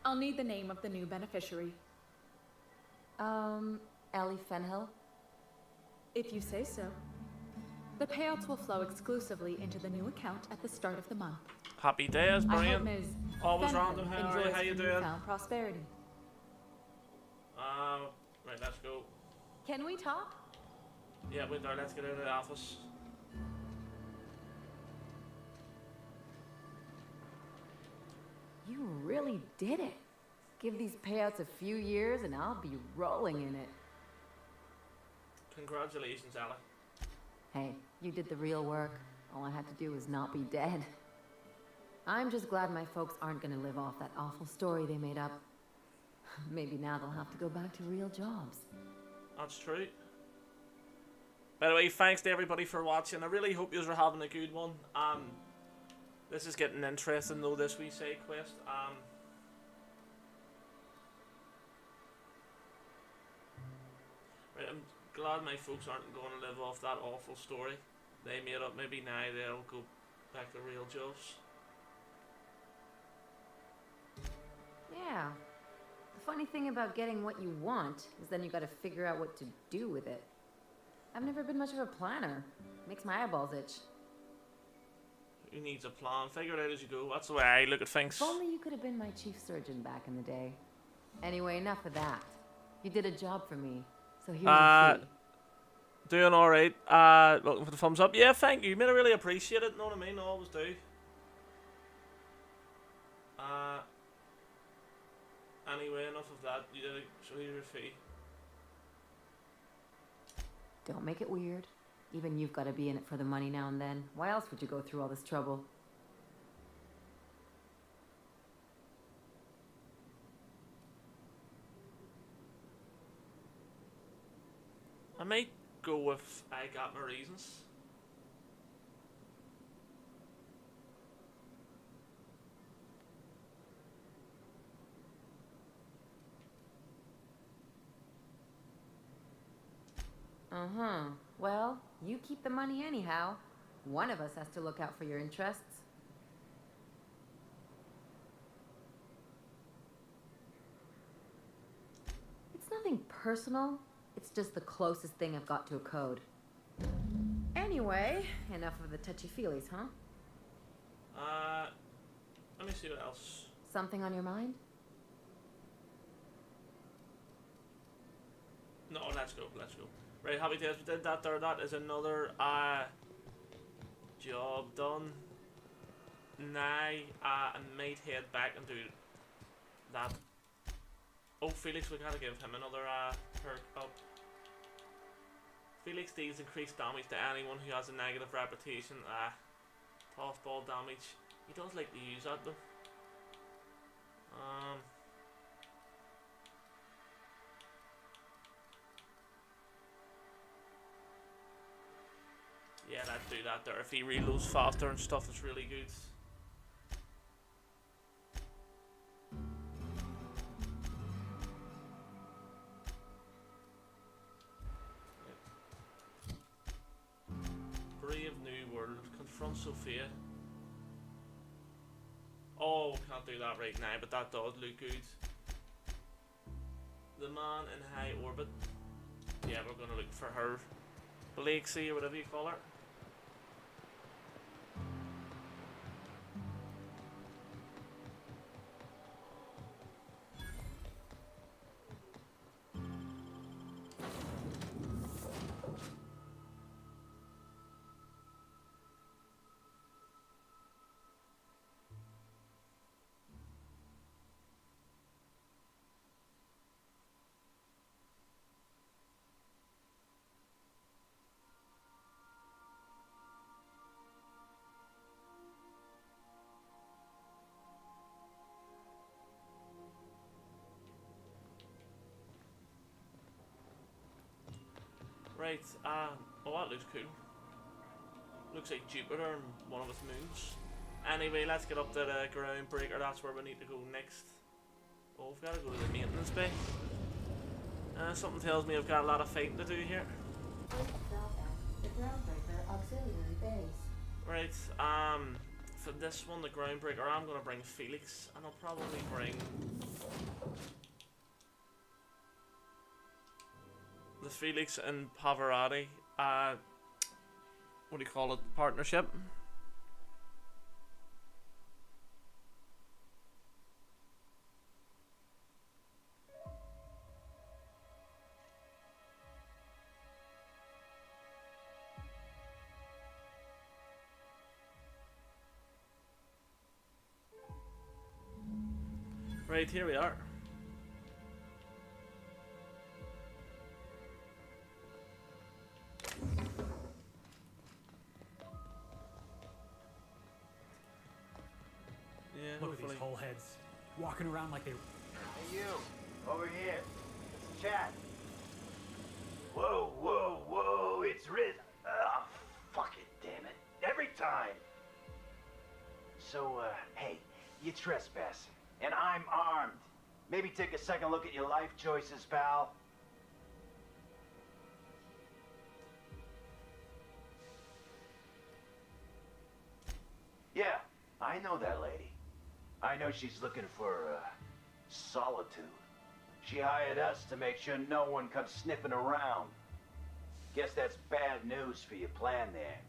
Speaker 14: I'll need the name of the new beneficiary.
Speaker 8: Ellie Fenhill?
Speaker 14: If you say so. The payouts will flow exclusively into the new account at the start of the month.
Speaker 1: Happy days,
Speaker 14: I hope
Speaker 1: Brian.
Speaker 14: Ms.
Speaker 1: Always
Speaker 14: Fenhill
Speaker 1: random.
Speaker 14: enjoys
Speaker 1: How you
Speaker 14: her
Speaker 1: doing?
Speaker 14: newfound prosperity.
Speaker 1: Right, let's go.
Speaker 8: Can we talk?
Speaker 1: Yeah, wait there. Let's get out of the office.
Speaker 8: You really did it. Give these payouts a few years and I'll be rolling in it.
Speaker 1: Congratulations, Ella.
Speaker 8: Hey, you did the real work. All I had to do was not be dead. I'm just glad my folks aren't gonna live off that awful story they made up. Maybe now they'll have to go back to real jobs.
Speaker 1: That's true. By the way, thanks to everybody for watching. I really hope you are having a good one. This is getting interesting though, this wee side quest. Right, I'm glad my folks aren't going to live off that awful story they made up. Maybe now they'll go back to real jobs.
Speaker 8: Yeah. The funny thing about getting what you want is then you gotta figure out what to do with it. I've never been much of a planner. Makes my eyeballs itch.
Speaker 1: Who needs a plan? Figure it out as you go. That's the way I look at things.
Speaker 8: If only you could have been my chief surgeon back in the day. Anyway, enough of that. You did a job for me, so here's your fee.
Speaker 1: Doing alright. Looking for the thumbs up. Yeah, thank you, mate. I really appreciate it. Know what I mean? I always do. Anyway, enough of that. You did so here's your fee.
Speaker 8: Don't make it weird. Even you've got to be in it for the money now and then. Why else would you go through all this trouble?
Speaker 1: I might go with I got my reasons.
Speaker 8: Uh-huh. Well, you keep the money anyhow. One of us has to look out for your interests. It's nothing personal. It's just the closest thing I've got to a code. Anyway, enough of the touchy-feelies, huh?
Speaker 1: Let me see what else.
Speaker 8: Something on your mind?
Speaker 1: No, let's go. Right, happy days. We did that there. That is another job done. Now I might head back and do that. Oh, Felix, we gotta give him another perk up. Felix deals increased damage to anyone who has a negative reputation. Tough ball damage. He does like to use that though. Yeah, let's do that there. If he reloads faster and stuff, it's really good. Brave New World. Confront Sophia. Oh, can't do that right now, but that does look good. The man in high orbit. Yeah, we're gonna look for her. Blakesy or whatever you call her. Right, oh that looks cool. Looks like Jupiter and one of its moons. Anyway, let's get up to the groundbreaker, that's where we need to go next. Oh, we've got to go to the maintenance bay. Something tells me I've got a lot of fighting to do here.
Speaker 2: The groundbreaker auxiliary base.
Speaker 1: Right, for this one, the groundbreaker, I'm gonna bring Felix, and I'll probably bring the Felix and Pavarotti, what do you call it, partnership. Right, here we are. Yeah,
Speaker 11: Look at these whole heads. Walking around like they...
Speaker 15: Hey you, over here. It's Chad. Whoa, whoa, whoa, it's Riz. Ah, fuck it, damn it. Every time. So, hey, you trespassing, and I'm armed. Maybe take a second look at your life choices, pal. Yeah, I know that lady. I know she's looking for, solitude. She hired us to make sure no one comes sniffing around. Guess that's bad news for your plan there.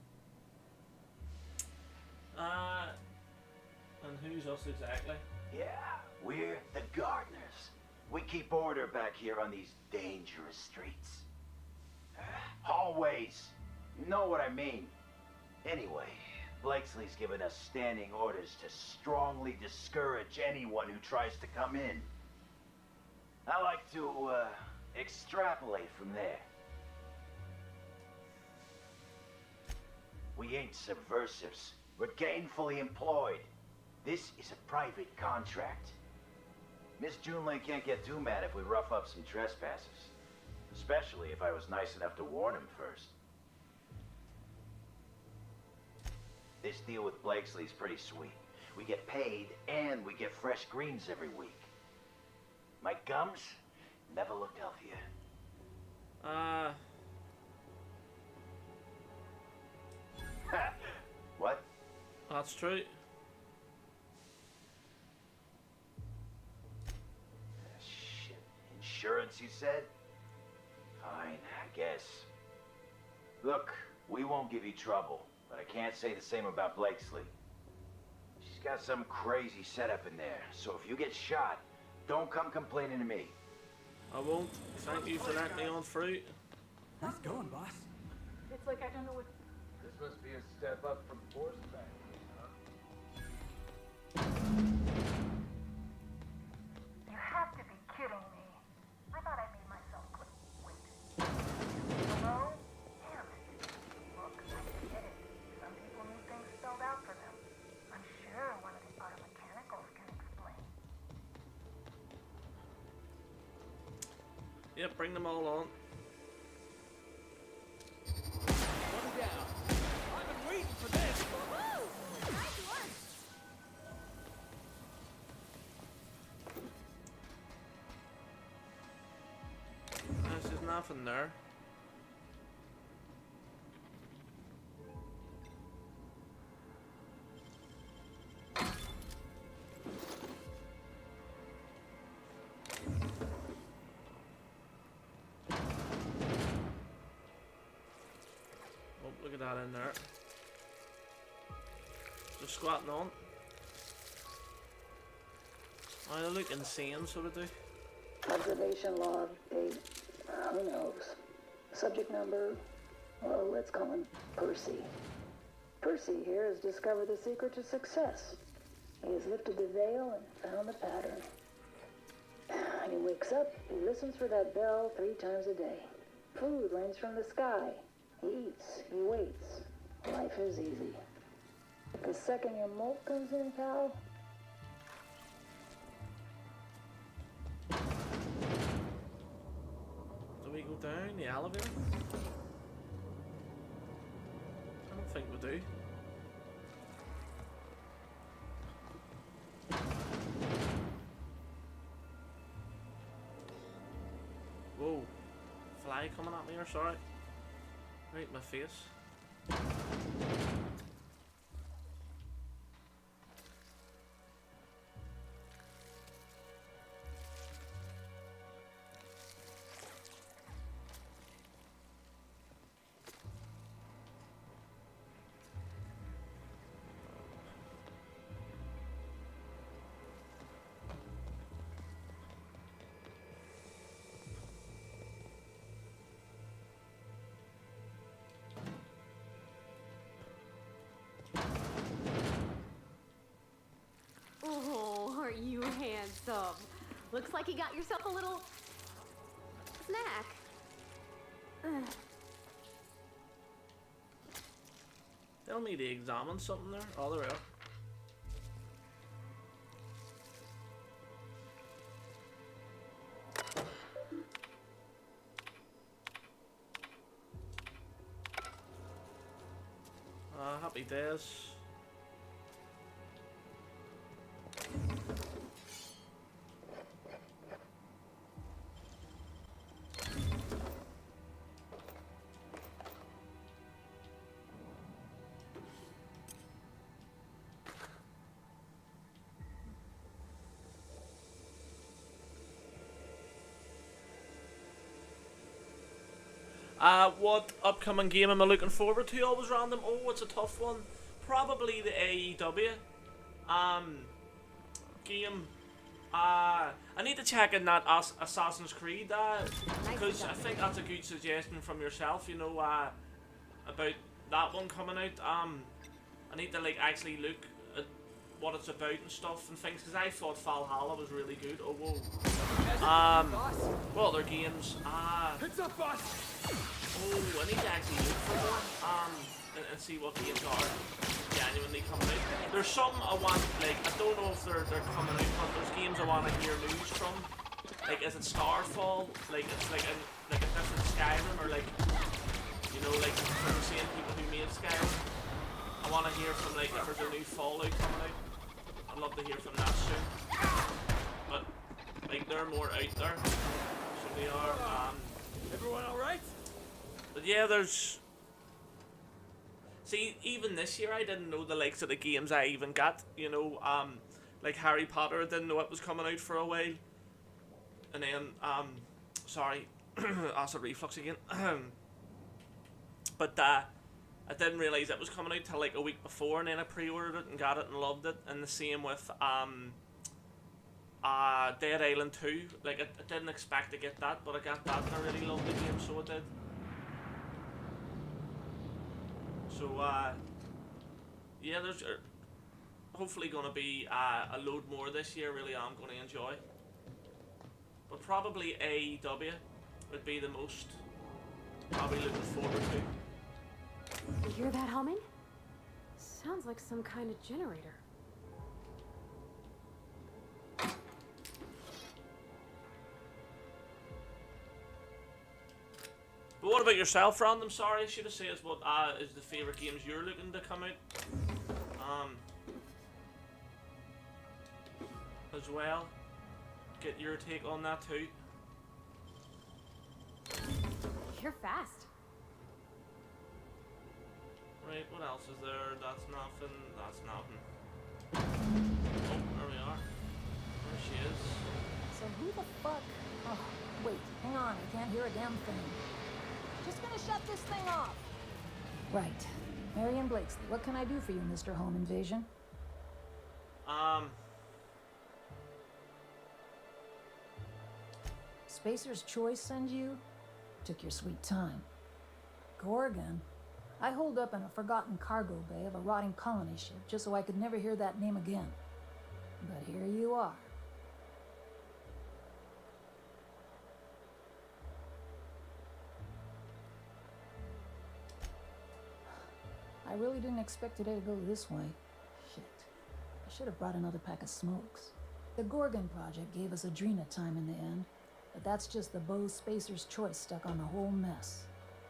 Speaker 1: And who's us exactly?
Speaker 15: Yeah, we're the gardeners. We keep order back here on these dangerous streets. Hallways. You know what I mean. Anyway, Blakesley's given us standing orders to strongly discourage anyone who tries to come in. I like to, extrapolate from there. We ain't subversives. We're gainfully employed. This is a private contract. Miss Junlei can't get too mad if we rough up some trespassers. Especially if I was nice enough to warn him first. This deal with Blakesley's pretty sweet. We get paid, and we get fresh greens every week. My gums never looked healthier. What?
Speaker 1: That's true.
Speaker 15: Shit. Insurance, you said? Fine, I guess. Look, we won't give you trouble, but I can't say the same about Blakesley. She's got some crazy setup in there, so if you get shot, don't come complaining to me.
Speaker 1: I won't. Thank you for letting me on through.
Speaker 11: Nice going, boss.
Speaker 5: It's like I don't know what...
Speaker 13: This must be a step up from horseback, huh?
Speaker 5: You have to be kidding me. I thought I made myself clear. Wait. Hello? Damn it. Look, I get it. Some people need things spelled out for them. I'm sure one of the auto mechanicals can explain.
Speaker 1: Yep, bring them all on.
Speaker 16: One down. I've been waiting for this.
Speaker 5: Woo! Nice one!
Speaker 1: There's nothing there. Oh, look at that in there. Just squatting on. I look insane, so they do.
Speaker 17: Observation log 8. Who knows? Subject number, well, let's call him Percy. Percy here has discovered the secret to success. He has lifted the veil and found the pattern. He wakes up, he listens for that bell 3 times a day. Food rains from the sky. He eats, he waits. Life is easy. The second your molt comes in, pal,
Speaker 1: Do we go down the elevator? think we do. Whoa. Fly coming at me or sorry. Right in my face.
Speaker 18: Oh, aren't you handsome? Looks like you got yourself a little snack.
Speaker 1: They'll need to examine something there. Oh, there we are. Happy days. What upcoming game am I looking forward to? Always random. Oh, it's a tough one. Probably the AEW game. I need to check in that Assassin's Creed because I think that's a good suggestion from yourself. You know, about that one coming out. I need to like actually look at what it's about and stuff and things because I thought Valhalla was really good. Oh whoa. What other games?
Speaker 16: It's up, boss.
Speaker 1: Oh, I need to actually look for more, and see what games are genuinely coming out. There's some I want, like, I don't know if they're coming out, but there's games I want to hear news from. Like, is it Starfall? Like, it's like a different Skyrim, or like, you know, like from the same people who made Skyrim. I want to hear from, like, if there's a new Fallout coming out. I'd love to hear from that soon. But, like, they're more out there. So they are,
Speaker 16: Everyone alright?
Speaker 1: But yeah, there's... See, even this year I didn't know the likes of the games I even got, you know, like Harry Potter, I didn't know it was coming out for a while. And then, sorry, acid reflux again. But I didn't realise it was coming out till like a week before, and then I pre-ordered it and got it and loved it. And the same with Dead Island 2. Like, I didn't expect to get that, but I got that and I really loved the game, so I did. So, yeah, there's hopefully going to be a load more this year, really I'm going to enjoy. But probably AEW would be the most probably looking forward to.
Speaker 18: You hear that humming? Sounds like some kind of generator.
Speaker 1: But what about yourself, Random? Sorry, I should have said what is the favourite games you're looking to come out. As well. Get your take on that too.
Speaker 18: You're fast.
Speaker 1: Right, what else is there? That's nothing. That's nothing. Oh, there we are. There she is.
Speaker 17: So who the fuck? Oh, wait, hang on, I can't hear a damn thing. Just gonna shut this thing off. Right. Marion Blakesley, what can I do for you, Mr. Home Invasion? Spacer's Choice send you? Took your sweet time. Gorgon? I holed up in a forgotten cargo bay of a rotting colony ship just so I could never hear that name again. But here you are. I really didn't expect today to go this way. Shit. I should have brought another pack of smokes. The Gorgon project gave us Adrena time in the end, but that's just the Bose Spacer's Choice stuck on the whole mess.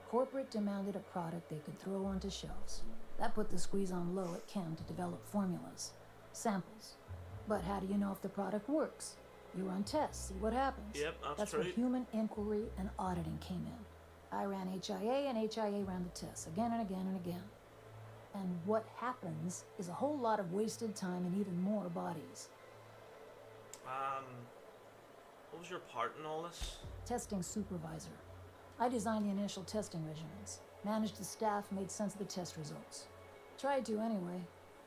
Speaker 17: Corporate demanded a product they could throw onto shelves.
Speaker 19: That put the squeeze on low at Chem to develop formulas, samples. But how do you know if the product works? You run tests, see what happens.
Speaker 1: Yep, that's
Speaker 19: where
Speaker 1: true.
Speaker 19: human inquiry and auditing came in. I ran HIA, and HIA ran the tests again and again and again. And what happens is a whole lot of wasted time and even more bodies.
Speaker 1: What was your part in all this?
Speaker 19: Testing supervisor. I designed the initial testing regimens, managed the staff, made sense of the test results. Tried to anyway.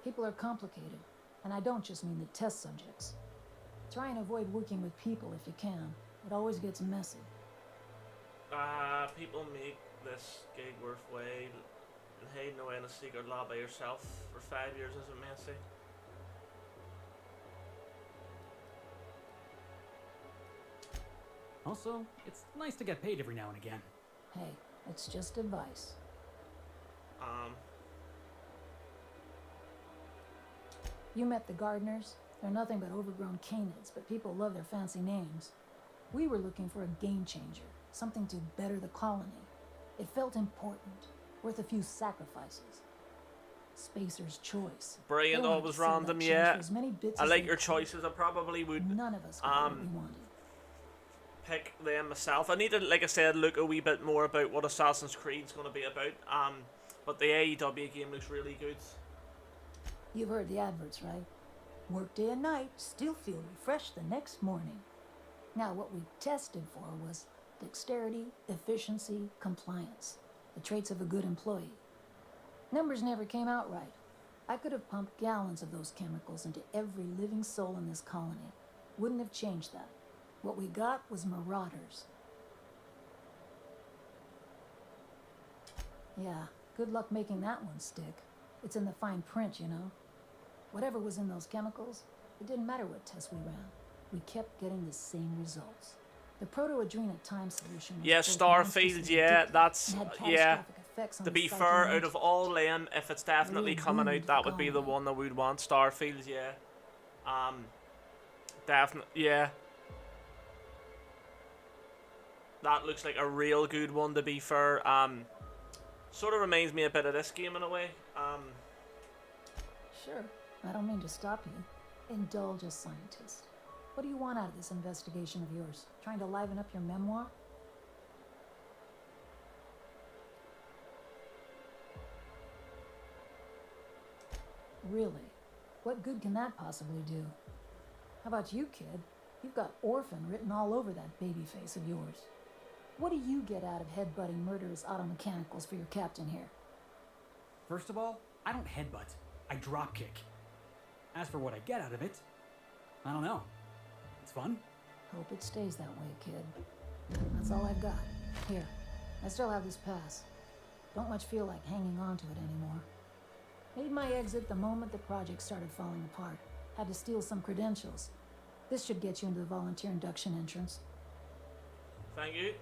Speaker 19: People are complicated, and I don't just mean the test subjects. Try and avoid working with people if you can. It always gets messy.
Speaker 1: People make this gig worthwhile. And hiding away in a secret lab by yourself for 5 years isn't messy.
Speaker 11: Also, it's nice to get paid every now and again.
Speaker 19: Hey, it's just advice. You met the gardeners? They're nothing but overgrown canids, but people love their fancy names. We were looking for a game changer, something to better the colony. It felt important, worth a few sacrifices. Spacer's choice.
Speaker 1: Brilliant,
Speaker 19: They wanted
Speaker 1: always
Speaker 19: to see that
Speaker 1: random,
Speaker 19: change
Speaker 1: yeah.
Speaker 19: for as many bits
Speaker 1: I
Speaker 19: as
Speaker 1: like
Speaker 19: they
Speaker 1: your
Speaker 19: could.
Speaker 1: choices. I probably would
Speaker 19: None of us got what we wanted.
Speaker 1: pick them myself. I need to, like I said, look a wee bit more about what Assassin's Creed's going to be about. But the AEW game looks really good.
Speaker 19: You've heard the adverts, right? Work day and night, still feel refreshed the next morning. Now, what we tested for was dexterity, efficiency, compliance. The traits of a good employee. Numbers never came out right. I could have pumped gallons of those chemicals into every living soul in this colony. Wouldn't have changed that. What we got was marauders. Yeah, good luck making that one stick. It's in the fine print, you know. Whatever was in those chemicals, it didn't matter what tests we ran. We kept getting the same results. The proto-adrenal time solution was
Speaker 1: Yeah,
Speaker 19: both
Speaker 1: Starfield,
Speaker 19: monstrous and
Speaker 1: yeah,
Speaker 19: addictive
Speaker 1: that's,
Speaker 19: and had
Speaker 1: yeah.
Speaker 19: catastrophic effects on
Speaker 1: To
Speaker 19: the
Speaker 1: be
Speaker 19: psyche
Speaker 1: fair,
Speaker 19: and
Speaker 1: out of all them, if it's definitely
Speaker 19: Really
Speaker 1: coming
Speaker 19: ruined
Speaker 1: out, that would be the
Speaker 19: colony.
Speaker 1: one that we'd want. Starfield, yeah. Definitely, yeah. That looks like a real good one, to be fair. Sort of reminds me a bit of this game in a way.
Speaker 19: Sure, I don't mean to stop you. Indulge a scientist. What do you want out of this investigation of yours? Trying to liven up your memoir? Really? What good can that possibly do? How about you, kid? You've got orphan written all over that baby face of yours. What do you get out of headbutting murderous auto mechanicals for your captain here?
Speaker 11: First of all, I don't headbutt. I dropkick. As for what I get out of it, I don't know. It's fun.
Speaker 19: Hope it stays that way, kid. That's all I've got. Here, I still have this pass. Don't much feel like hanging on to it anymore. Made my exit the moment the project started falling apart. Had to steal some credentials. This should get you into the volunteer induction entrance.
Speaker 1: Thank you.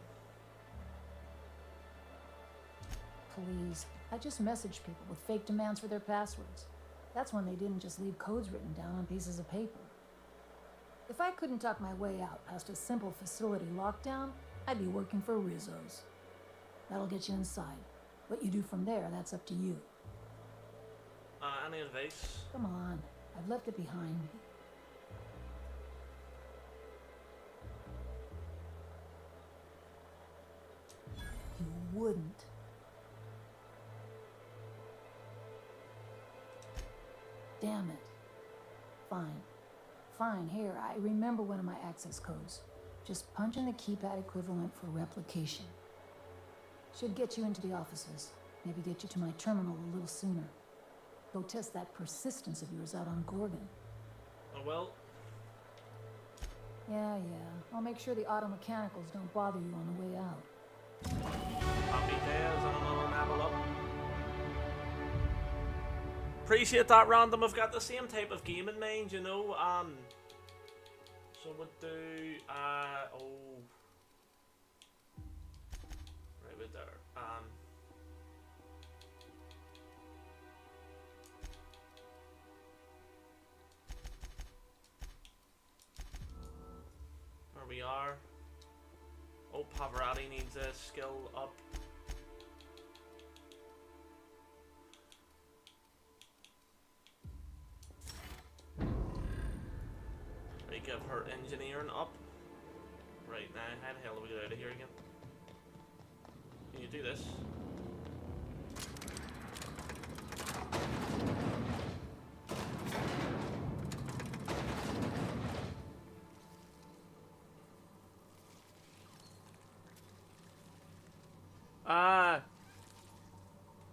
Speaker 19: Please. I just messaged people with fake demands for their passwords. That's when they didn't just leave codes written down on pieces of paper. If I couldn't talk my way out past a simple facility lockdown, I'd be working for Rizzo's. That'll get you inside. What you do from there, that's up to you.
Speaker 1: Any advice?
Speaker 19: Come on, I've left it behind me. You wouldn't. Damn it. Fine. Fine, here, I remember one of my access codes. Just punch in the keypad equivalent for replication. Should get you into the offices. Maybe get you to my terminal a little sooner. Go test that persistence of yours out on Gorgon.
Speaker 1: Oh well.
Speaker 19: Yeah. I'll make sure the auto mechanicals don't bother you on the way out.
Speaker 1: Happy days and another level up. Appreciate that, Random. I've got the same type of game in mind, you know. So we'll do, right with there. Where we are. Oh, Pavarotti needs a skill up. have her engineering up. Right now, how the hell do we get out of here again? Can you do this?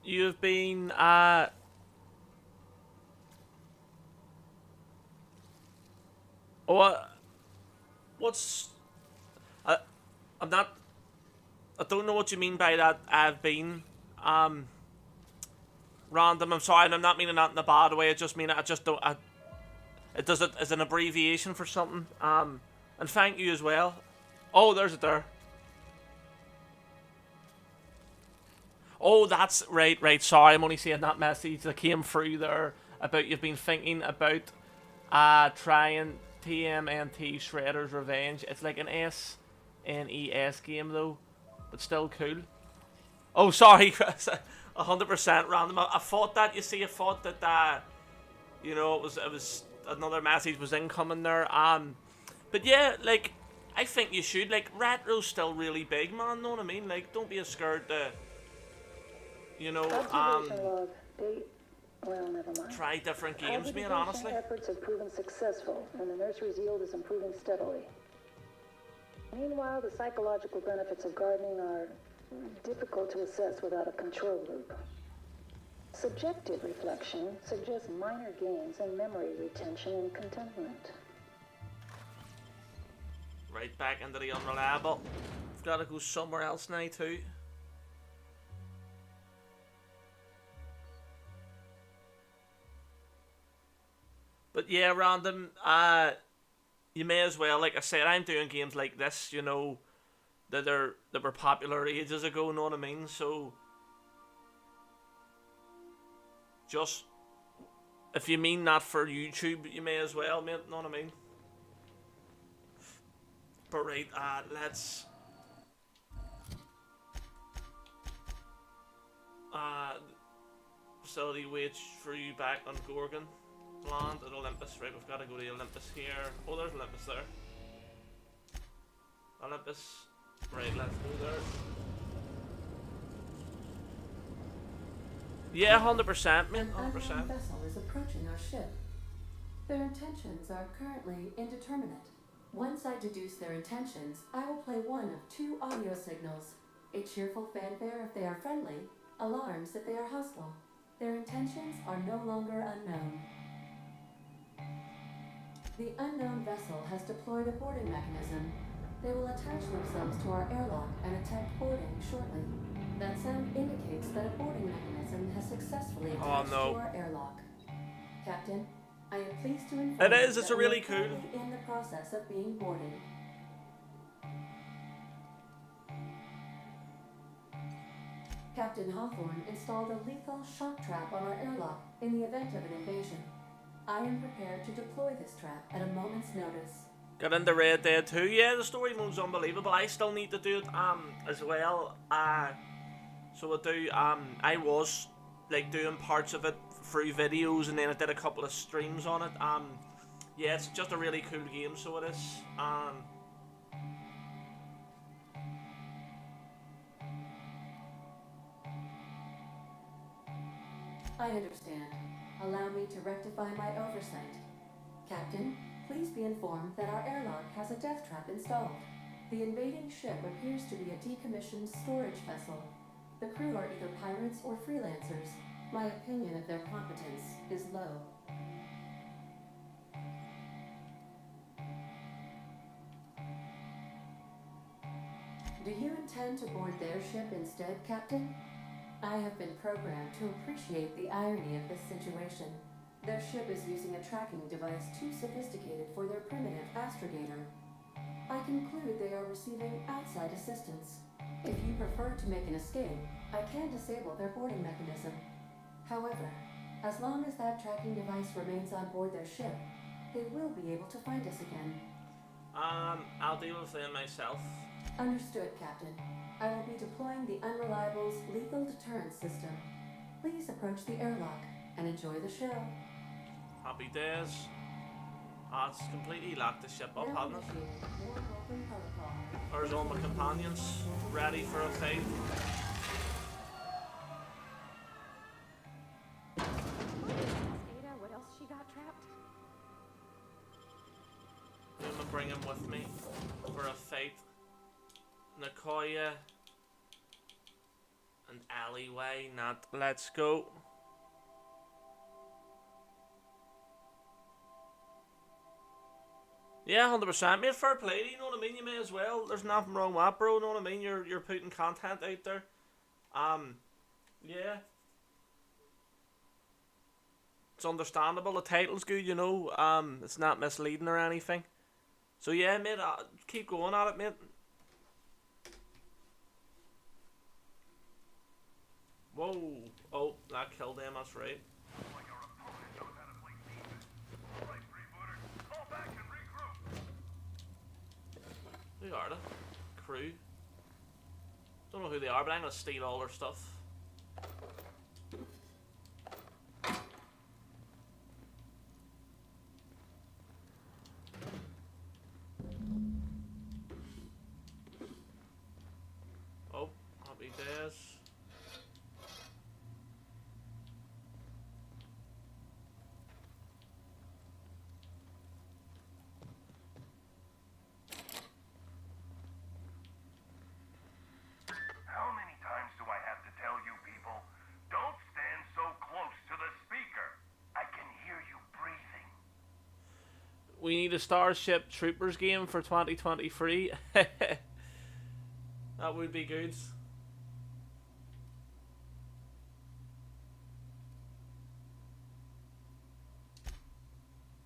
Speaker 1: You've been, what's, I'm not, I don't know what you mean by that. I've been, random. I'm sorry, and I'm not meaning that in a bad way. I just mean I just don't, it does it as an abbreviation for something. And thank you as well. Oh, there's it there. Oh, that's right. Sorry, I'm only seeing that message that came through there about you've been thinking about trying TMNT Shredder's Revenge. It's like an SNES game though, but still cool. Oh, sorry, 100% random. I thought that. You see, I thought that you know, it was another message was incoming there. But yeah, like I think you should, like, retro's still really big, man. Know what I mean? Like, don't be scared to. You know,
Speaker 17: Well, never mind.
Speaker 1: Try different games, man, honestly.
Speaker 17: Efforts have proven successful, and the nursery's yield is improving steadily. Meanwhile, the psychological benefits of gardening are difficult to assess without a control group. Subjective reflection suggests minor gains in memory retention and contentment.
Speaker 1: Right back into the unreliable. I've got to go somewhere else now, too. But yeah, random, you may as well, like I said, I'm doing games like this, you know, that were popular ages ago, know what I mean? So, just, if you mean that for YouTube, you may as well, mate, know what I mean? But right, let's, facility waits for you back on Gorgon. Land at Olympus. Right, we've got to go to Olympus here. Oh, there's Olympus there. Olympus. Right, let's go there. Yeah, 100%, man. 100%.
Speaker 2: An unknown vessel is approaching our ship. Their intentions are currently indeterminate. Once I deduce their intentions, I will play one of two audio signals. A cheerful fanfare if they are friendly, alarms if they are hostile. Their intentions are no longer unknown. The unknown vessel has deployed a boarding mechanism. They will attach themselves to our airlock and attempt boarding shortly. That sound indicates that a boarding mechanism has successfully attached to our airlock. Captain, I am pleased to inform
Speaker 1: it is,
Speaker 2: you
Speaker 1: it's
Speaker 2: that
Speaker 1: a really
Speaker 2: we are
Speaker 1: cool.
Speaker 2: currently in the process of being boarded. Captain Hawthorne installed a lethal shock trap on our airlock in the event of an invasion. I am prepared to deploy this trap at a moment's notice.
Speaker 1: Got into Red Dead 2. Yeah, the story mode's unbelievable. I still need to do it as well. So I do. I was like doing parts of it through videos, and then I did a couple of streams on it. Yeah, it's just a really cool game. So it is.
Speaker 2: I understand. Allow me to rectify my oversight. Captain, please be informed that our airlock has a death trap installed. The invading ship appears to be a decommissioned storage vessel. The crew are either pirates or freelancers. My opinion of their competence is low. Do you intend to board their ship instead, Captain? I have been programmed to appreciate the irony of this situation. Their ship is using a tracking device too sophisticated for their primitive astrogator. I conclude they are receiving outside assistance. If you prefer to make an escape, I can disable their boarding mechanism. However, as long as that tracking device remains on board their ship, they will be able to find us again.
Speaker 1: I'll deal with them myself.
Speaker 2: Understood, Captain. I will be deploying the Unreliable's lethal deterrence system. Please approach the airlock and enjoy the show.
Speaker 1: Happy days. Ah, it's completely locked the ship up,
Speaker 2: Now
Speaker 1: hasn't it?
Speaker 2: initiate more open protocol.
Speaker 1: There's all my companions ready for a fight.
Speaker 18: Ada, what else she got trapped?
Speaker 1: Who am I bringing with me for a fight? Nakoya and Alleyway, not let's go. Yeah, 100%, mate. Fair play. You know what I mean? You may as well. There's nothing wrong with that, bro. You know what I mean? You're putting content out there. Yeah. It's understandable. The title's good, you know. It's not misleading or anything. So yeah, mate. Keep going at it, mate. Whoa. Oh, that killed him. That's right. Who are they? Crew. Don't know who they are, but I'm gonna steal all their stuff. Oh, happy days.
Speaker 20: How many times do I have to tell you people, don't stand so close to the speaker? I can hear you breathing.
Speaker 1: We need a Starship Troopers game for 2023. That would be good.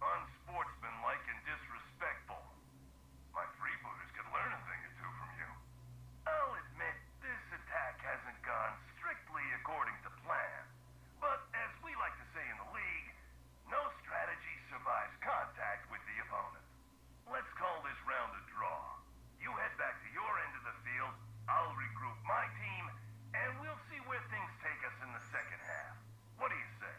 Speaker 20: Unsportsmanlike and disrespectful. My freebooters could learn a thing or two from you. I'll admit, this attack hasn't gone strictly according to plan. But as we like to say in the league, no strategy survives contact with the opponent. Let's call this round a draw. You head back to your end of the field, I'll regroup my team, and we'll see where things take us in the second half. What do you say?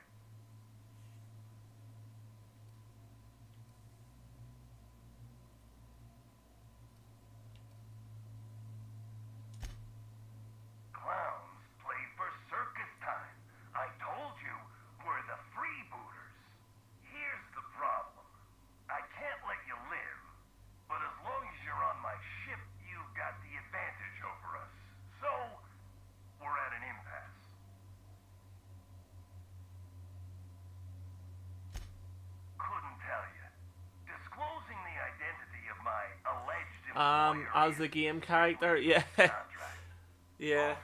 Speaker 20: Clowns played for circus time. I told you, we're the freebooters. Here's the problem. I can't let you live, but as long as you're on my ship, you've got the advantage over us. So, we're at an impasse. Couldn't tell you. Disclosing the identity of my alleged employer
Speaker 1: As the game character, yeah. Yeah.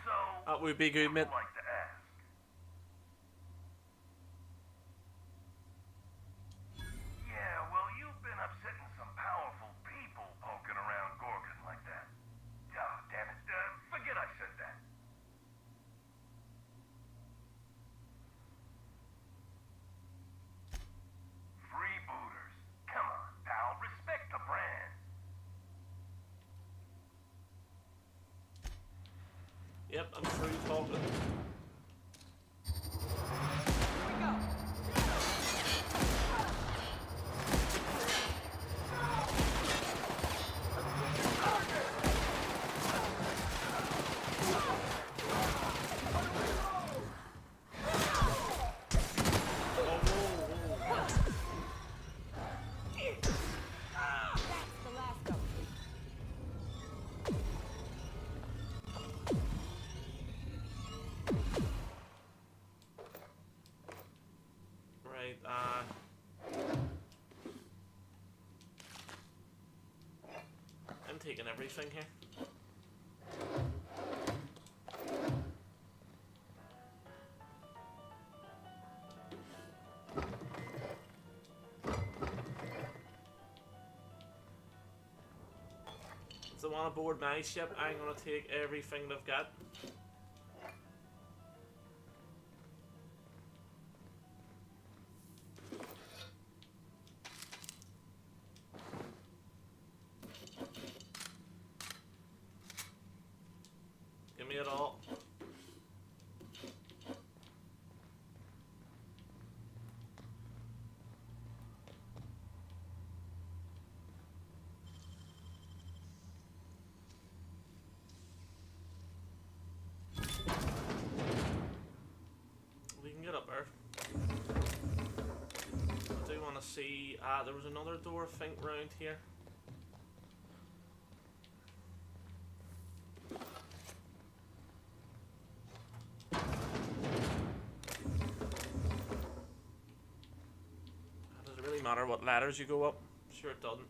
Speaker 1: That would be good, mate.
Speaker 20: like to ask. Yeah, well, you've been upsetting some powerful people poking around Gorgon like that. Oh, damn it. Forget I said that. Freebooters. Come on, pal. Respect the brand.
Speaker 1: Yep, I'm through talking. Right, I'm taking everything here. So on aboard my ship, I'm gonna take everything they've got. Give me it all. get up there. I do want to see. There was another door, I think, round here. Does it really matter what ladders you go up? Sure it doesn't.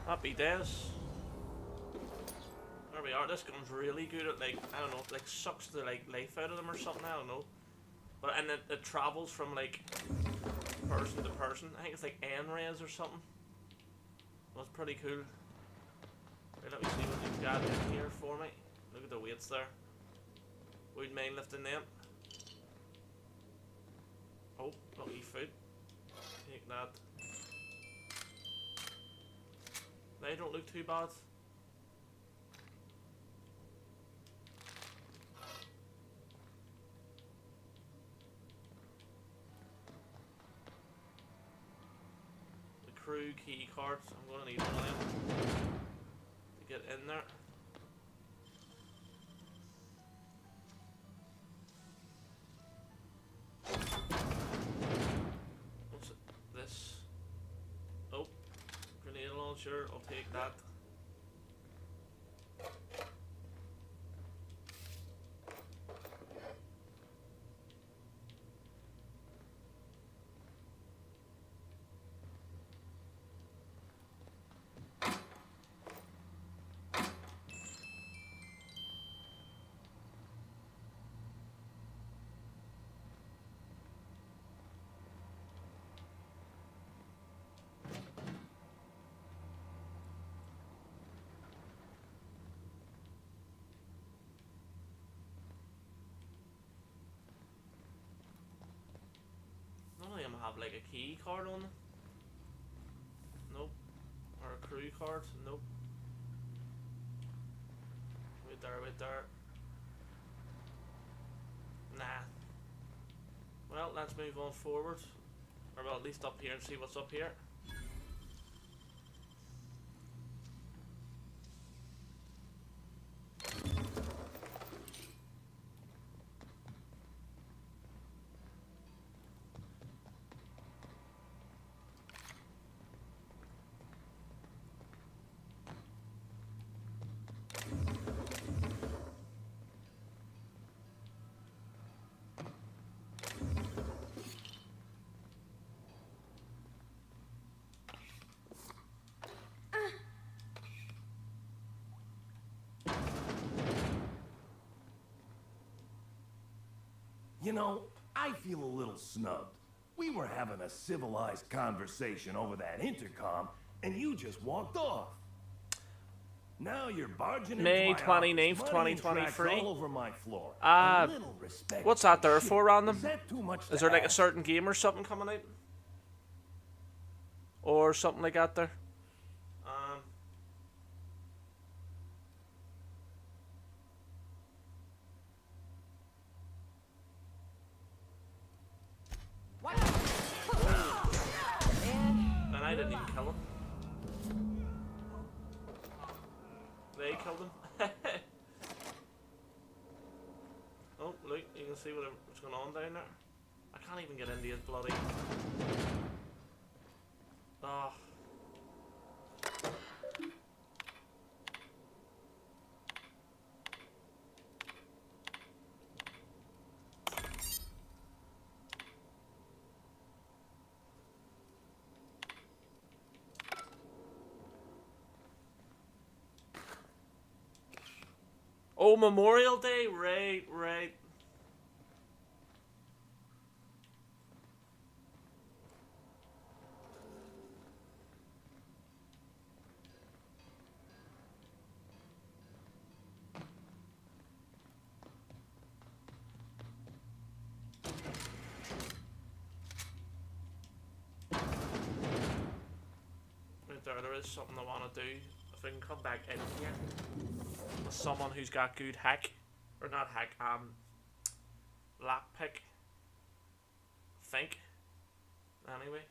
Speaker 1: Happy days. There we are. This gun's really good at, like, I don't know, like sucks the like life out of them or something. I don't know. But and it travels from like person to person. I think it's like N-rays or something. That's pretty cool. Right, let me see what you've got in here for me. Look at the weights there. Wouldn't mind lifting them. Oh, lucky food. Take that. They don't look too bad. The crew key cards. I'm gonna need one of them to get in there. What's it? This? Oh, grenade launcher. I'll take that. None of them have like a key card on them. Nope. Or a crew card. Nope. Wait there, wait there. Nah. Well, let's move on forward. Or well, at least up here and see what's up here.
Speaker 21: You know, I feel a little snubbed. We were having a civilized conversation over that intercom, and you just walked off. Now you're barging
Speaker 1: May
Speaker 21: into my
Speaker 1: 29th,
Speaker 21: office, money and tracks
Speaker 1: 2023.
Speaker 21: all over my floor. A little respect.
Speaker 1: What's that there for, random?
Speaker 21: Is that too much
Speaker 1: Is
Speaker 21: to
Speaker 1: there like a
Speaker 21: ask?
Speaker 1: certain game or something coming out? Or something like that there? And I didn't even kill him. They killed him. Oh, look, you can see what's going on down there. I can't even get into his bloody... Oh. Oh, Memorial Day? Right, right. Right there is something I want to do. If I can come back in here with someone who's got good hack, or not hack, lockpick. anyway.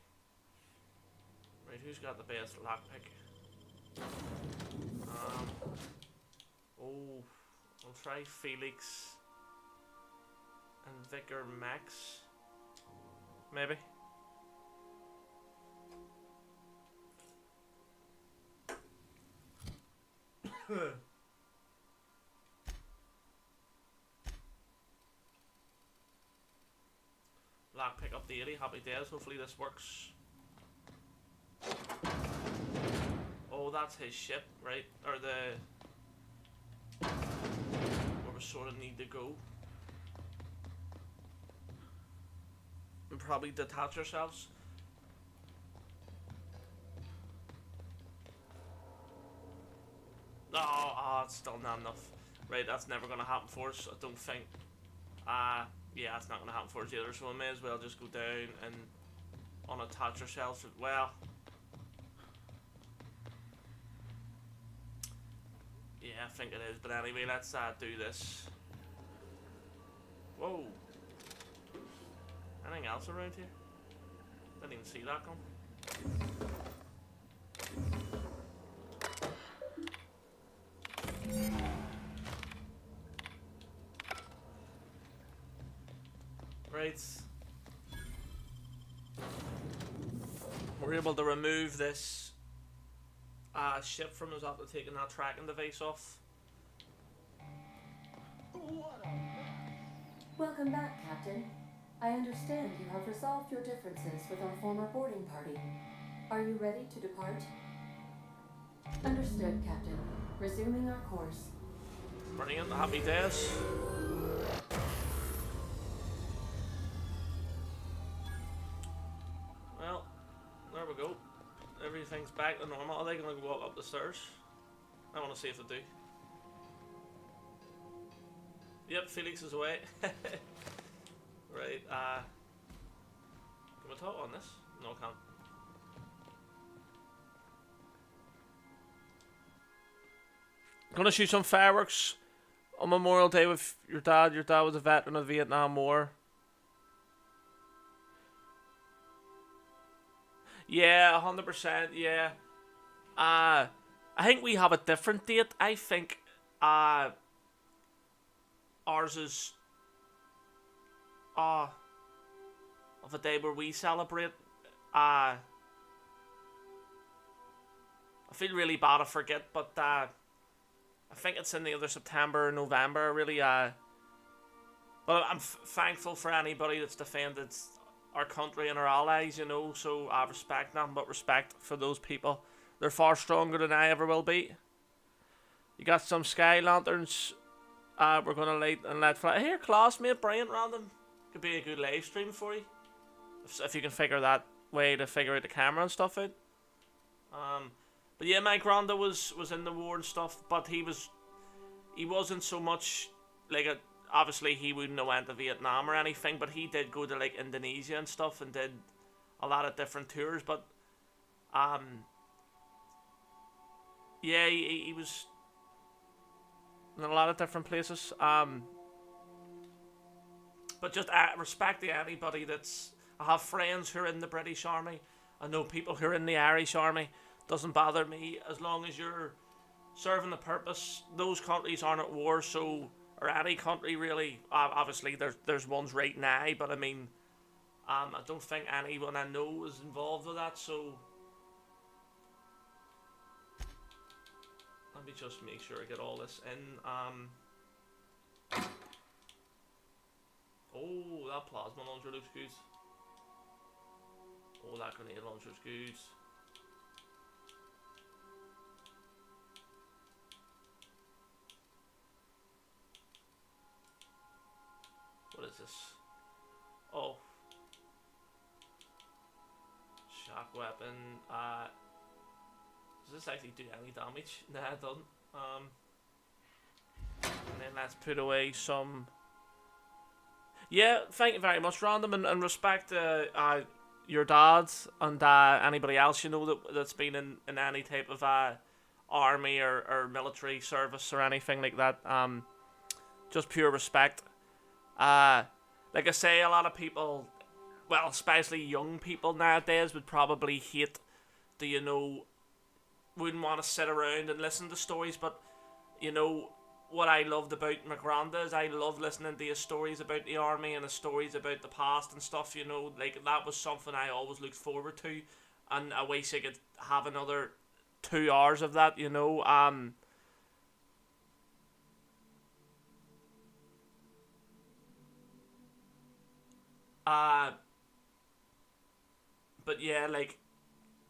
Speaker 1: Right, who's got the best lockpick? Oh, I'll try Felix and Vicar Max. Maybe. Lockpick up the 80, happy days, hopefully this works. Oh, that's his ship, right? Or where we sort of need to go. And probably detach ourselves. Oh, it's still not enough. Right, that's never going to happen for us, I don't think. Yeah, it's not going to happen for us either, so we may as well just go down and unattach ourselves. Well, yeah, I think it is, but anyway, let's do this. Whoa. Anything else around here? Didn't even see that come. Right. We're able to remove this ship from us after taking that tracking device off.
Speaker 2: Welcome back, Captain. I understand you have resolved your differences with our former boarding party. Are you ready to depart? Understood, Captain. Resuming our course.
Speaker 1: Brilliant, happy days. Well, there we go. Everything's back to normal. Are they going to walk up the stairs? I want to see if they do. Yep, Felix is away. Right, can we talk on this? No, I can't. Gonna shoot some fireworks on Memorial Day with your dad. Your dad was a veteran of the Vietnam War. Yeah, 100%, yeah. I think we have a different date. I think, ours is, of a day where we celebrate. I feel really bad to forget, but, I think it's in the other September or November, really, but I'm thankful for anybody that's defended our country and our allies, you know, so I respect nothing but respect for those people. They're far stronger than I ever will be. You got some sky lanterns, we're gonna light and let fly. Here, classmate, brilliant, random. Could be a good live stream for you. If you can figure that way to figure out the camera and stuff out. But yeah, my granda was in the war and stuff, but he wasn't so much like a, obviously he wouldn't have went to Vietnam or anything, but he did go to like Indonesia and stuff and did a lot of different tours, but yeah, he was in a lot of different places, but just respect to anybody that's, I have friends who are in the British Army, I know people who are in the Irish Army. Doesn't bother me as long as you're serving the purpose. Those countries aren't at war, so, or any country really. Obviously there's ones right now, but I mean, I don't think anyone I know is involved with that, so let me just make sure I get all this in. Oh, that plasma launcher looks good. Oh, that grenade launcher's good. What is this? Oh. Shock weapon. Does this actually do any damage? Nah, it doesn't. And then let's put away some. Yeah, thank you very much, Random, and respect your dad and anybody else you know that's been in any type of army or military service or anything like that. Just pure respect. Like I say, a lot of people well, especially young people nowadays would probably hate the, you know, wouldn't want to sit around and listen to stories, but, you know, what I loved about my granda is I loved listening to his stories about the army and his stories about the past and stuff, you know, like, that was something I always looked forward to, and I wish I could have another 2 hours of that, you know. But yeah, like,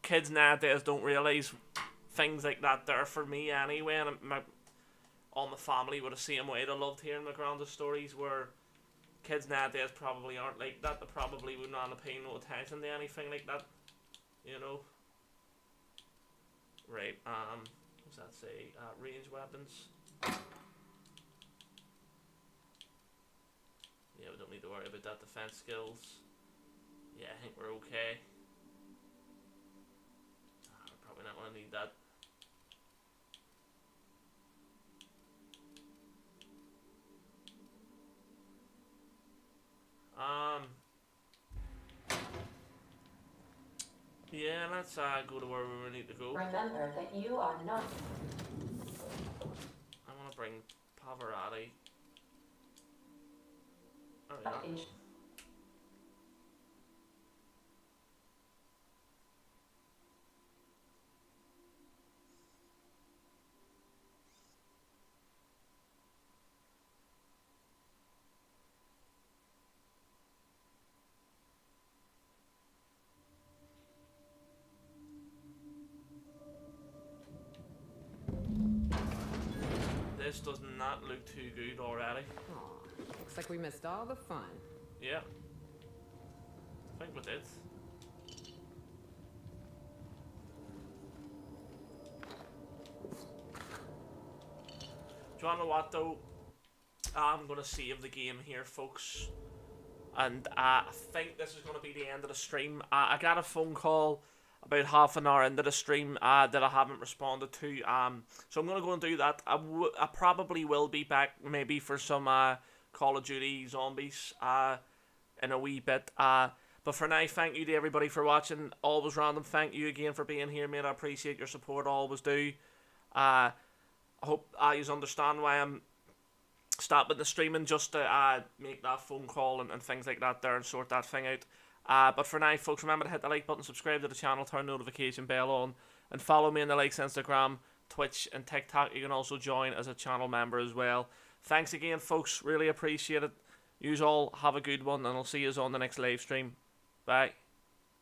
Speaker 1: kids nowadays don't realise things like that there for me anyway, and all my family were the same way. They loved hearing my grandest stories, where kids nowadays probably aren't like that. They probably would not pay no attention to anything like that, you know. Right, what's that say? Range weapons. Yeah, we don't need to worry about that. Defense skills. Yeah, I think we're okay. We're probably not going to need that. Yeah, let's go to where we need to go.
Speaker 2: Remember that you are not.
Speaker 1: I want to bring Pavarotti. Oh, yeah. This does not look too good already.
Speaker 9: Aw, looks like we missed all the fun.
Speaker 1: Yeah. I think we did. Do you want to know what though? I'm going to save the game here, folks. And I think this is going to be the end of the stream. I got a phone call about half an hour into the stream that I haven't responded to. So I'm going to go and do that. I probably will be back maybe for some Call of Duty Zombies in a wee bit. But for now, thank you to everybody for watching. Always Random, thank you again for being here, mate. I appreciate your support, always do. I hope you understand why I'm stopping the streaming, just to make that phone call and things like that there and sort that thing out. But for now, folks, remember to hit the like button, subscribe to the channel, turn notification bell on, and follow me on the likes Instagram, Twitch, and TikTok. You can also join as a channel member as well. Thanks again, folks. Really appreciate it. You all have a good one, and I'll see you on the next live stream. Bye.